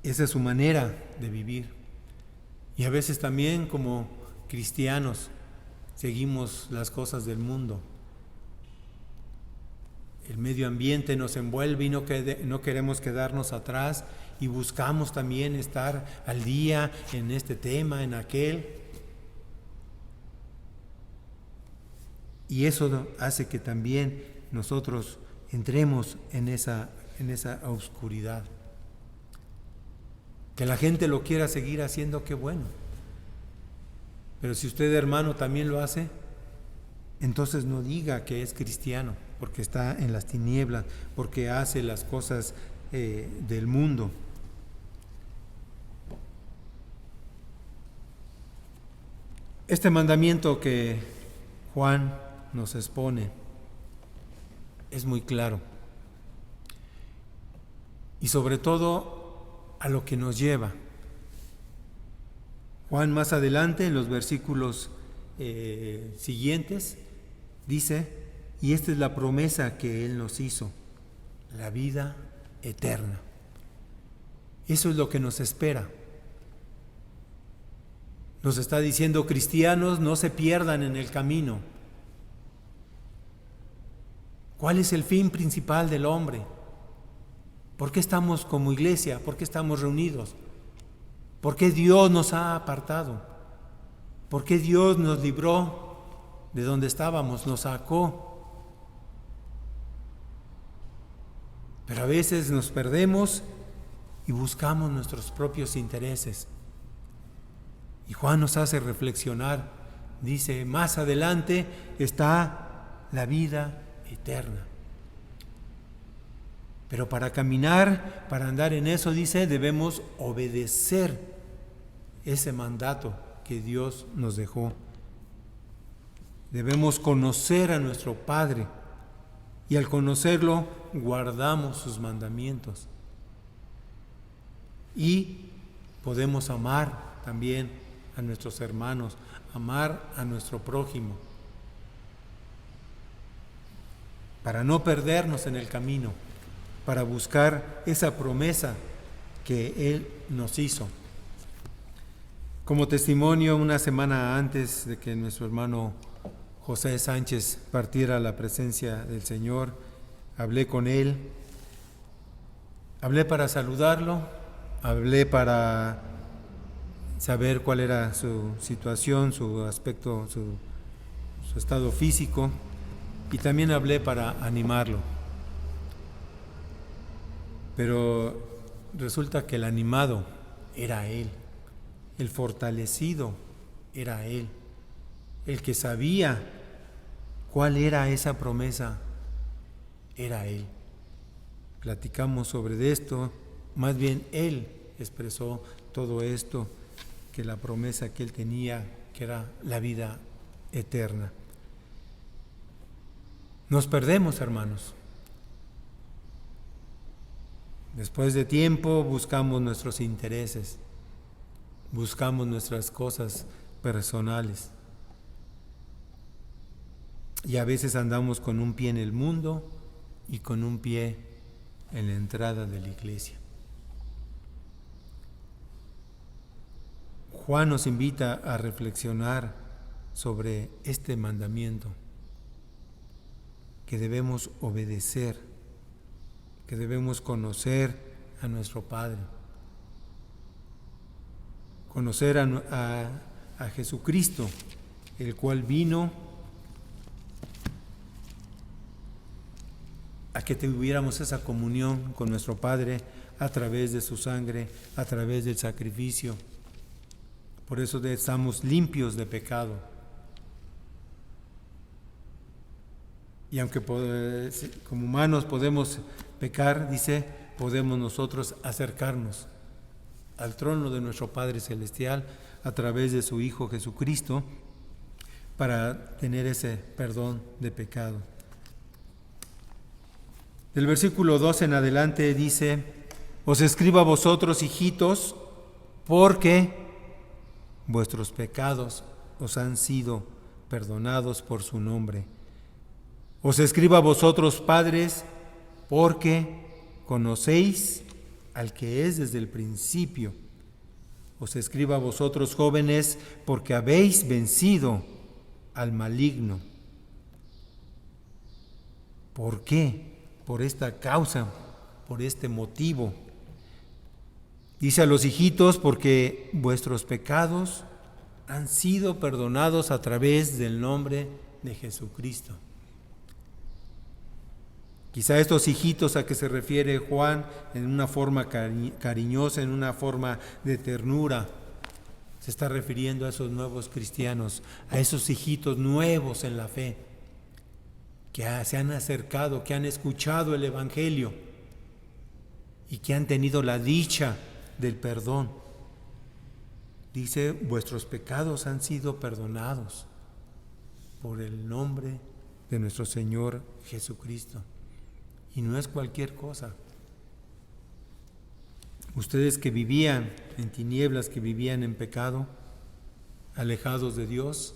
S2: Esa es su manera de vivir. Y a veces también como cristianos seguimos las cosas del mundo. El medio ambiente nos envuelve y no queremos quedarnos atrás y buscamos también estar al día en este tema, en aquel. Y eso hace que también nosotros entremos en esa oscuridad. Que la gente lo quiera seguir haciendo, qué bueno. Pero si usted, hermano, también lo hace, entonces no diga que es cristiano, porque está en las tinieblas, porque hace las cosas del mundo. Este mandamiento que Juan nos expone es muy claro. Y sobre todo a lo que nos lleva. Juan más adelante, en los versículos siguientes, dice, y esta es la promesa que Él nos hizo, la vida eterna. Eso es lo que nos espera. Nos está diciendo, cristianos, no se pierdan en el camino. ¿Cuál es el fin principal del hombre? ¿Por qué estamos como iglesia? ¿Por qué estamos reunidos? ¿Por qué Dios nos ha apartado? ¿Por qué Dios nos libró de donde estábamos, nos sacó. Pero a veces nos perdemos y buscamos nuestros propios intereses. Y Juan nos hace reflexionar. Dice, más adelante está la vida eterna. Pero para caminar, para andar en eso, dice, debemos obedecer ese mandato que Dios nos dejó. Debemos conocer a nuestro Padre y al conocerlo guardamos sus mandamientos. Y podemos amar también a nuestros hermanos, amar a nuestro prójimo, para no perdernos en el camino, para buscar esa promesa que Él nos hizo. Como testimonio, una semana antes de que nuestro hermano José Sánchez partiera a la presencia del Señor, hablé con él, hablé para saludarlo, hablé para saber cuál era su situación, su aspecto, su estado físico, y también hablé para animarlo. Pero resulta que el animado era él, el fortalecido era él, el que sabía cuál era esa promesa era él. Platicamos sobre esto, más bien él expresó todo esto, que la promesa que él tenía, que era la vida eterna. Nos perdemos, hermanos. Después de tiempo buscamos nuestros intereses, buscamos nuestras cosas personales. Y a veces andamos con un pie en el mundo y con un pie en la entrada de la iglesia. Juan nos invita a reflexionar sobre este mandamiento, que debemos obedecer, que debemos conocer a nuestro Padre, conocer a Jesucristo, el cual vino a que tuviéramos esa comunión con nuestro Padre a través de su sangre, a través del sacrificio. Por eso estamos limpios de pecado. Y aunque como humanos podemos pecar, dice, podemos nosotros acercarnos al trono de nuestro Padre Celestial a través de su Hijo Jesucristo para tener ese perdón de pecado. Del versículo 12 en adelante dice, os escribo a vosotros, hijitos, porque vuestros pecados os han sido perdonados por su nombre. Os escribo a vosotros, padres, porque conocéis al que es desde el principio. Os escribo a vosotros, jóvenes, porque habéis vencido al maligno. ¿Por qué? Por esta causa, por este motivo. Dice a los hijitos, porque vuestros pecados han sido perdonados a través del nombre de Jesucristo. Quizá estos hijitos a que se refiere Juan en una forma cariñosa, en una forma de ternura, se está refiriendo a esos nuevos cristianos, a esos hijitos nuevos en la fe, que se han acercado, que han escuchado el Evangelio y que han tenido la dicha del perdón. Dice, vuestros pecados han sido perdonados por el nombre de nuestro Señor Jesucristo. Y no es cualquier cosa. Ustedes que vivían en tinieblas, que vivían en pecado, alejados de Dios,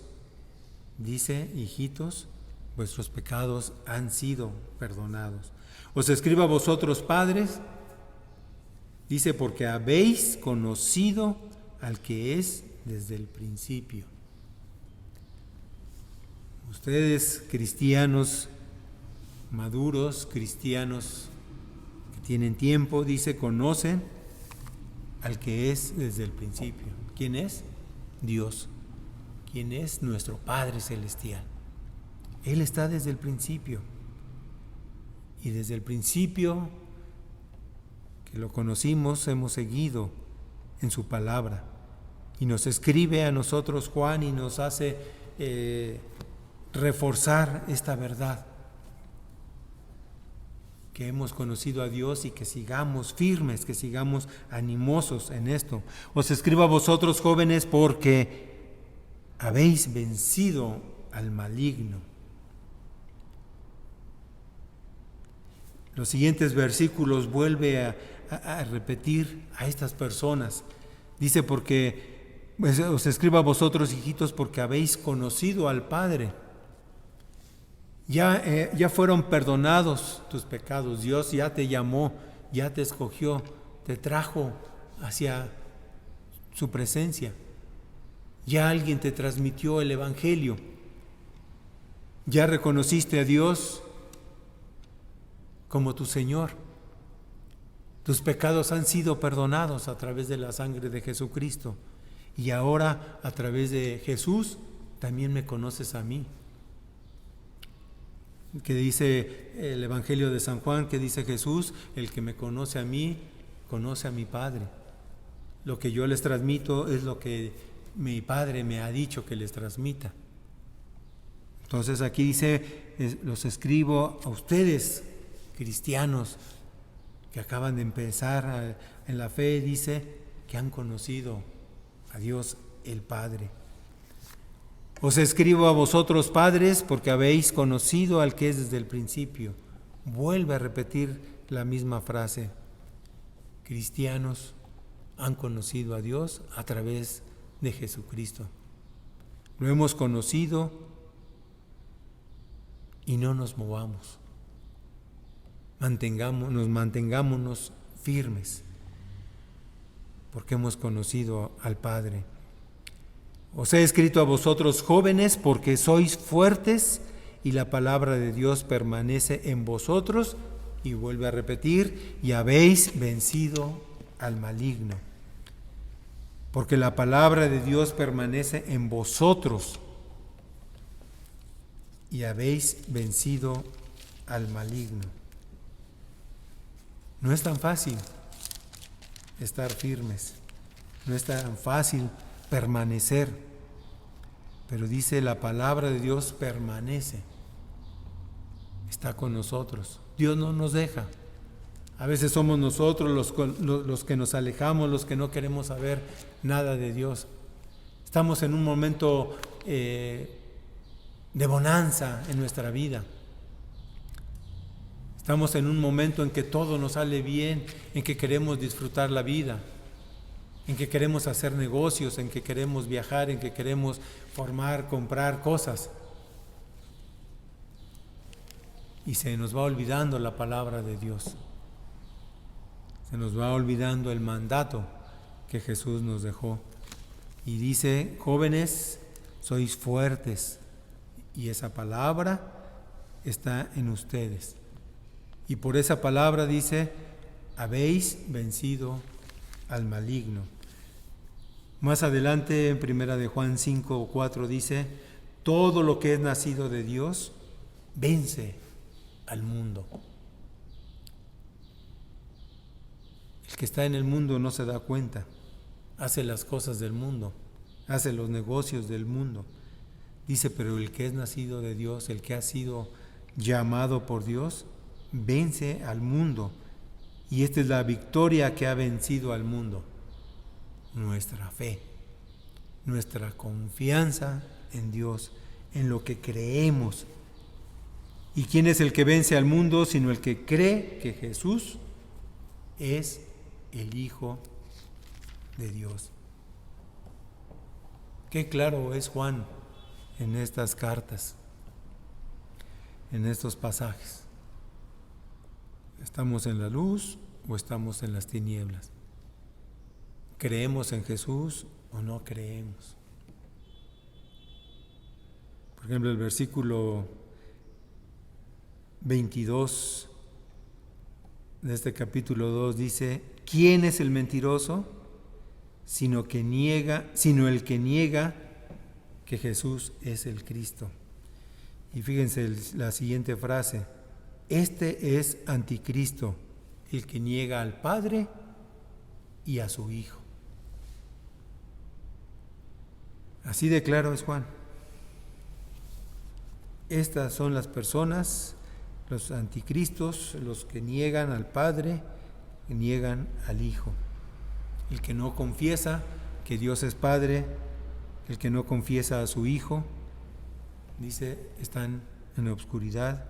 S2: dice, hijitos, vuestros pecados han sido perdonados. Os escribo a vosotros, padres, dice, porque habéis conocido al que es desde el principio. Ustedes, cristianos maduros, cristianos que tienen tiempo, dice, conocen al que es desde el principio. ¿Quién es? Dios. ¿Quién es? Nuestro Padre Celestial. Él está desde el principio. Y desde el principio que lo conocimos, hemos seguido en su palabra. Y nos escribe a nosotros Juan y nos hace reforzar esta verdad. Que hemos conocido a Dios y que sigamos firmes, que sigamos animosos en esto. Os escribo a vosotros, jóvenes, porque habéis vencido al maligno. Los siguientes versículos vuelve a repetir a estas personas. Dice, porque os escribo a vosotros, hijitos, porque habéis conocido al Padre. Ya fueron perdonados tus pecados. Dios ya te llamó, ya te escogió, te trajo hacia su presencia. Ya alguien te transmitió el Evangelio. Ya reconociste a Dios como tu Señor. Tus pecados han sido perdonados a través de la sangre de Jesucristo. Y ahora, a través de Jesús, también me conoces a mí. Que dice el Evangelio de San Juan, que dice Jesús, el que me conoce a mí, conoce a mi Padre. Lo que yo les transmito es lo que mi Padre me ha dicho que les transmita. Entonces aquí dice, los escribo a ustedes, cristianos, que acaban de empezar en la fe, dice que han conocido a Dios el Padre. Os escribo a vosotros, padres, porque habéis conocido al que es desde el principio. Vuelve a repetir la misma frase. Cristianos han conocido a Dios a través de Jesucristo. Lo hemos conocido y no nos movamos. Mantengámonos firmes, porque hemos conocido al Padre. Os he escrito a vosotros, jóvenes, porque sois fuertes y la palabra de Dios permanece en vosotros, y vuelve a repetir, y habéis vencido al maligno. Porque la palabra de Dios permanece en vosotros y habéis vencido al maligno. No es tan fácil estar firmes, no es tan fácil permanecer, pero dice la palabra de Dios permanece, está con nosotros. Dios no nos deja. A veces somos nosotros los que nos alejamos, los que no queremos saber nada de Dios. Estamos en un momento de bonanza en nuestra vida. Estamos en un momento en que todo nos sale bien, en que queremos disfrutar la vida, en que queremos hacer negocios, en que queremos viajar, en que queremos formar, comprar cosas. Y se nos va olvidando la palabra de Dios. Se nos va olvidando el mandato que Jesús nos dejó. Y dice, jóvenes, sois fuertes, y esa palabra está en ustedes. Y por esa palabra dice, habéis vencido al maligno. Más adelante, en 1 Juan 5:4 dice, todo lo que es nacido de Dios vence al mundo. El que está en el mundo no se da cuenta, hace las cosas del mundo, hace los negocios del mundo. Dice, pero el que es nacido de Dios, el que ha sido llamado por Dios, vence al mundo. Y esta es la victoria que ha vencido al mundo: nuestra fe, nuestra confianza en Dios, en lo que creemos. ¿Y quién es el que vence al mundo sino el que cree que Jesús es el Hijo de Dios? Qué claro es Juan en estas cartas, en estos pasajes. ¿Estamos en la luz o estamos en las tinieblas? ¿Creemos en Jesús o no creemos? Por ejemplo, el versículo 22 de este capítulo 2 dice, ¿quién es el mentiroso? Sino el que niega que Jesús es el Cristo. Y fíjense la siguiente frase: este es anticristo, el que niega al Padre y a su Hijo. Así de claro es Juan. Estas son las personas, los anticristos, los que niegan al Padre, que niegan al Hijo. El que no confiesa que Dios es Padre, el que no confiesa a su Hijo, dice, están en la oscuridad,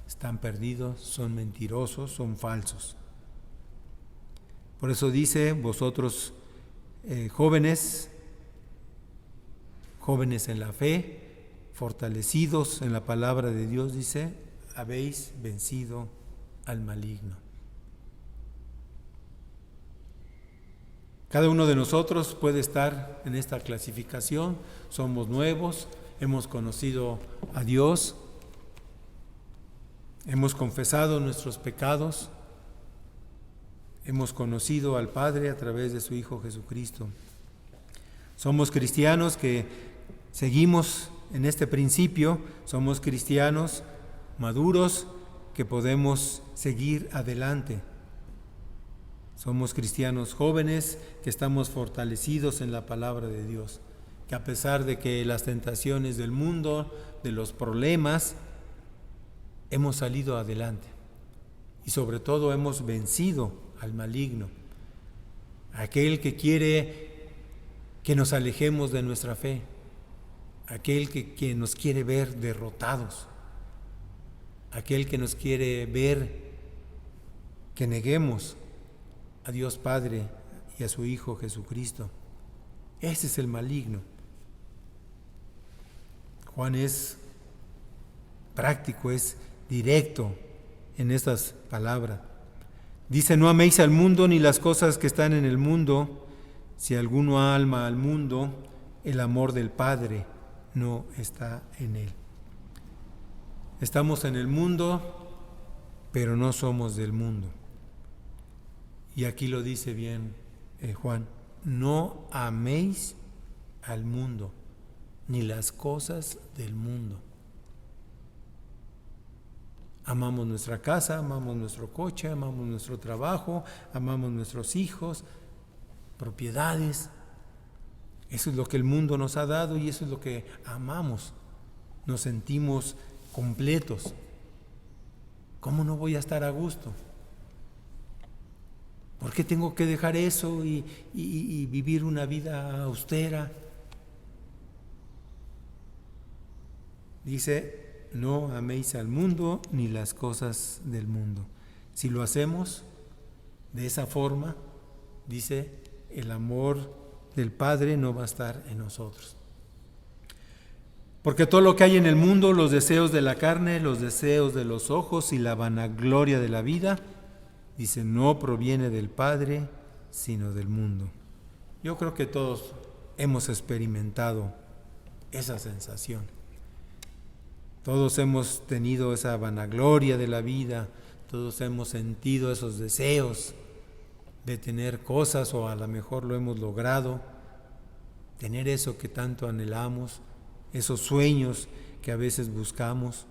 S2: están perdidos, son mentirosos, son falsos. Por eso dice, vosotros jóvenes en la fe, fortalecidos en la palabra de Dios, dice, habéis vencido al maligno. Cada uno de nosotros puede estar en esta clasificación. Somos nuevos, hemos conocido a Dios, hemos confesado nuestros pecados, hemos conocido al Padre a través de su Hijo Jesucristo. Somos cristianos que seguimos en este principio, somos cristianos maduros que podemos seguir adelante. Somos cristianos jóvenes que estamos fortalecidos en la palabra de Dios, que a pesar de que las tentaciones del mundo, de los problemas, hemos salido adelante y sobre todo hemos vencido al maligno, aquel que quiere que nos alejemos de nuestra fe, aquel que nos quiere ver derrotados, aquel que nos quiere ver que neguemos a Dios Padre y a su Hijo Jesucristo. Ese es el maligno. Juan es práctico, es directo en estas palabras. Dice, no améis al mundo ni las cosas que están en el mundo. Si alguno ama al mundo, el amor del Padre no está en él. Estamos en el mundo, pero no somos del mundo. Y aquí lo dice bien Juan, no améis al mundo, ni las cosas del mundo. Amamos nuestra casa, amamos nuestro coche, amamos nuestro trabajo, amamos nuestros hijos, propiedades. Eso es lo que el mundo nos ha dado y eso es lo que amamos. Nos sentimos completos. ¿Cómo no voy a estar a gusto? ¿Por qué tengo que dejar eso y vivir una vida austera? Dice, no améis al mundo ni las cosas del mundo. Si lo hacemos de esa forma, dice, el amor del Padre no va a estar en nosotros. Porque todo lo que hay en el mundo, los deseos de la carne, los deseos de los ojos y la vanagloria de la vida, dice, no proviene del Padre, sino del mundo. Yo creo que todos hemos experimentado esa sensación. Todos hemos tenido esa vanagloria de la vida, todos hemos sentido esos deseos de tener cosas, o a lo mejor lo hemos logrado, tener eso que tanto anhelamos, esos sueños que a veces buscamos.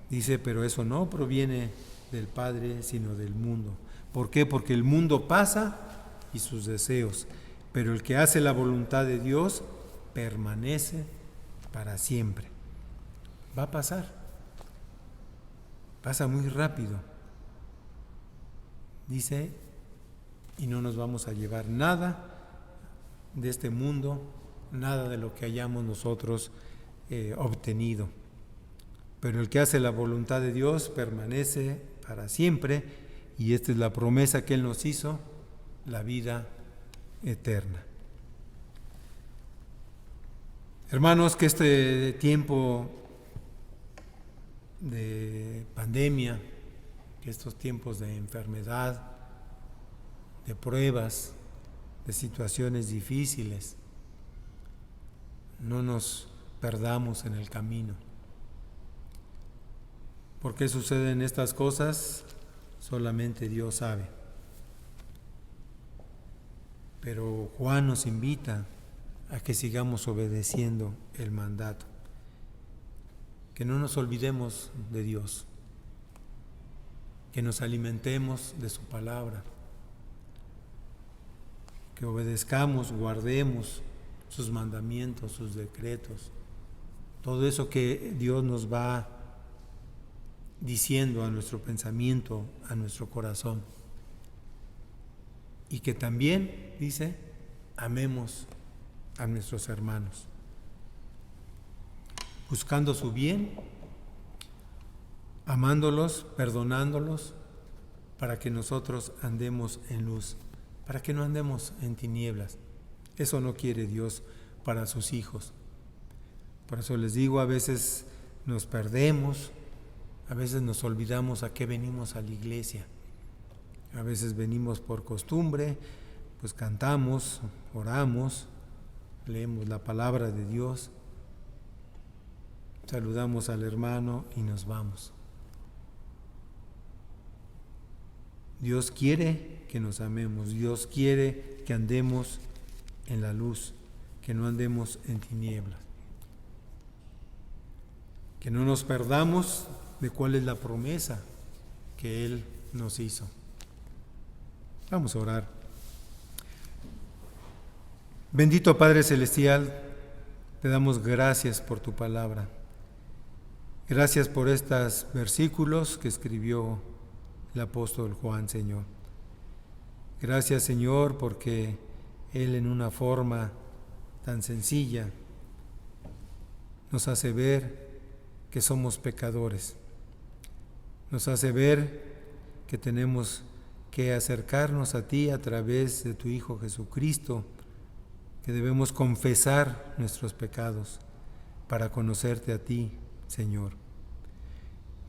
S2: Dice, pero eso no proviene del Padre, sino del mundo. ¿Por qué? Porque el mundo pasa y sus deseos, pero el que hace la voluntad de Dios permanece para siempre. Va a pasar, pasa muy rápido. Dice, y no nos vamos a llevar nada de este mundo, nada de lo que hayamos nosotros obtenido. Pero el que hace la voluntad de Dios permanece para siempre, y esta es la promesa que Él nos hizo, la vida eterna. Hermanos, que este tiempo de pandemia, que estos tiempos de enfermedad, de pruebas, de situaciones difíciles, no nos perdamos en el camino. ¿Por qué suceden estas cosas? Solamente Dios sabe. Pero Juan nos invita a que sigamos obedeciendo el mandato, que no nos olvidemos de Dios, que nos alimentemos de su palabra, que obedezcamos, guardemos sus mandamientos, sus decretos, todo eso que Dios nos va diciendo a nuestro pensamiento, a nuestro corazón. Y que también, dice, amemos a nuestros hermanos, buscando su bien, amándolos, perdonándolos, para que nosotros andemos en luz, para que no andemos en tinieblas. Eso no quiere Dios para sus hijos. Por eso les digo, a veces nos perdemos, a veces nos olvidamos a qué venimos a la iglesia. A veces venimos por costumbre, pues cantamos, oramos, leemos la palabra de Dios, saludamos al hermano y nos vamos. Dios quiere que nos amemos, Dios quiere que andemos en la luz, que no andemos en tinieblas, que no nos perdamos de cuál es la promesa que Él nos hizo. Vamos a orar. Bendito Padre Celestial, te damos gracias por tu palabra. Gracias por estos versículos que escribió el apóstol Juan, Señor. Gracias, Señor, porque Él en una forma tan sencilla nos hace ver que somos pecadores. Nos hace ver que tenemos que acercarnos a ti a través de tu Hijo Jesucristo, que debemos confesar nuestros pecados para conocerte a ti, Señor.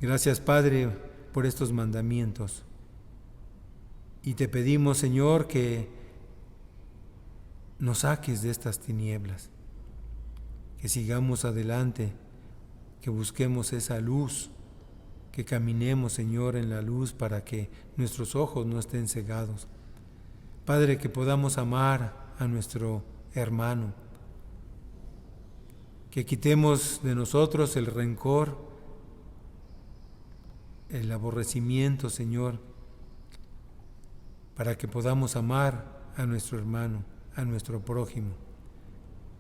S2: Gracias, Padre, por estos mandamientos. Y te pedimos, Señor, que nos saques de estas tinieblas, que sigamos adelante, que busquemos esa luz, que caminemos, Señor, en la luz para que nuestros ojos no estén cegados. Padre, que podamos amar a nuestro hermano, que quitemos de nosotros el rencor, el aborrecimiento, Señor, para que podamos amar a nuestro hermano, a nuestro prójimo,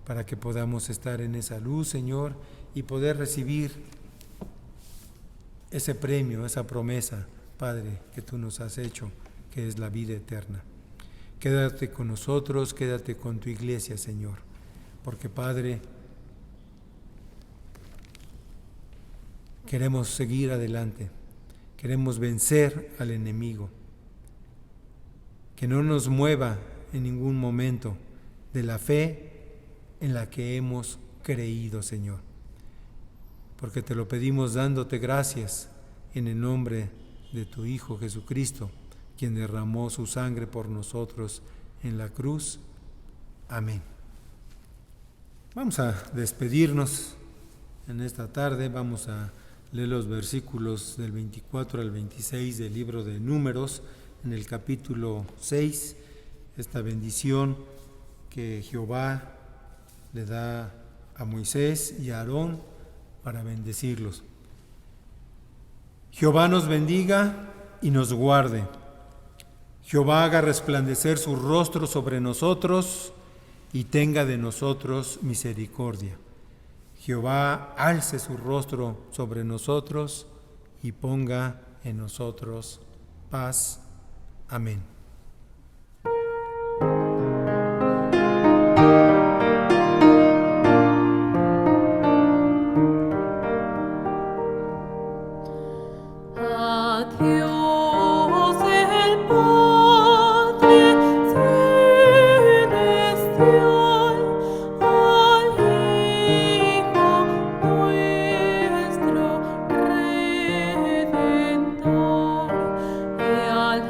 S2: para que podamos estar en esa luz, Señor, y poder recibir ese premio, esa promesa, Padre, que tú nos has hecho, que es la vida eterna. Quédate con nosotros, quédate con tu iglesia, Señor, porque, Padre, queremos seguir adelante, queremos vencer al enemigo, que no nos mueva en ningún momento de la fe en la que hemos creído, Señor, porque te lo pedimos dándote gracias en el nombre de tu Hijo Jesucristo, quien derramó su sangre por nosotros en la cruz. Amén. Vamos a despedirnos en esta tarde, vamos a leer los versículos del 24 al 26 del libro de Números, en el capítulo 6, esta bendición que Jehová le da a Moisés y a Aarón para bendecirlos. Jehová nos bendiga y nos guarde. Jehová haga resplandecer su rostro sobre nosotros y tenga de nosotros misericordia. Jehová alce su rostro sobre nosotros y ponga en nosotros paz. Amén.
S3: Al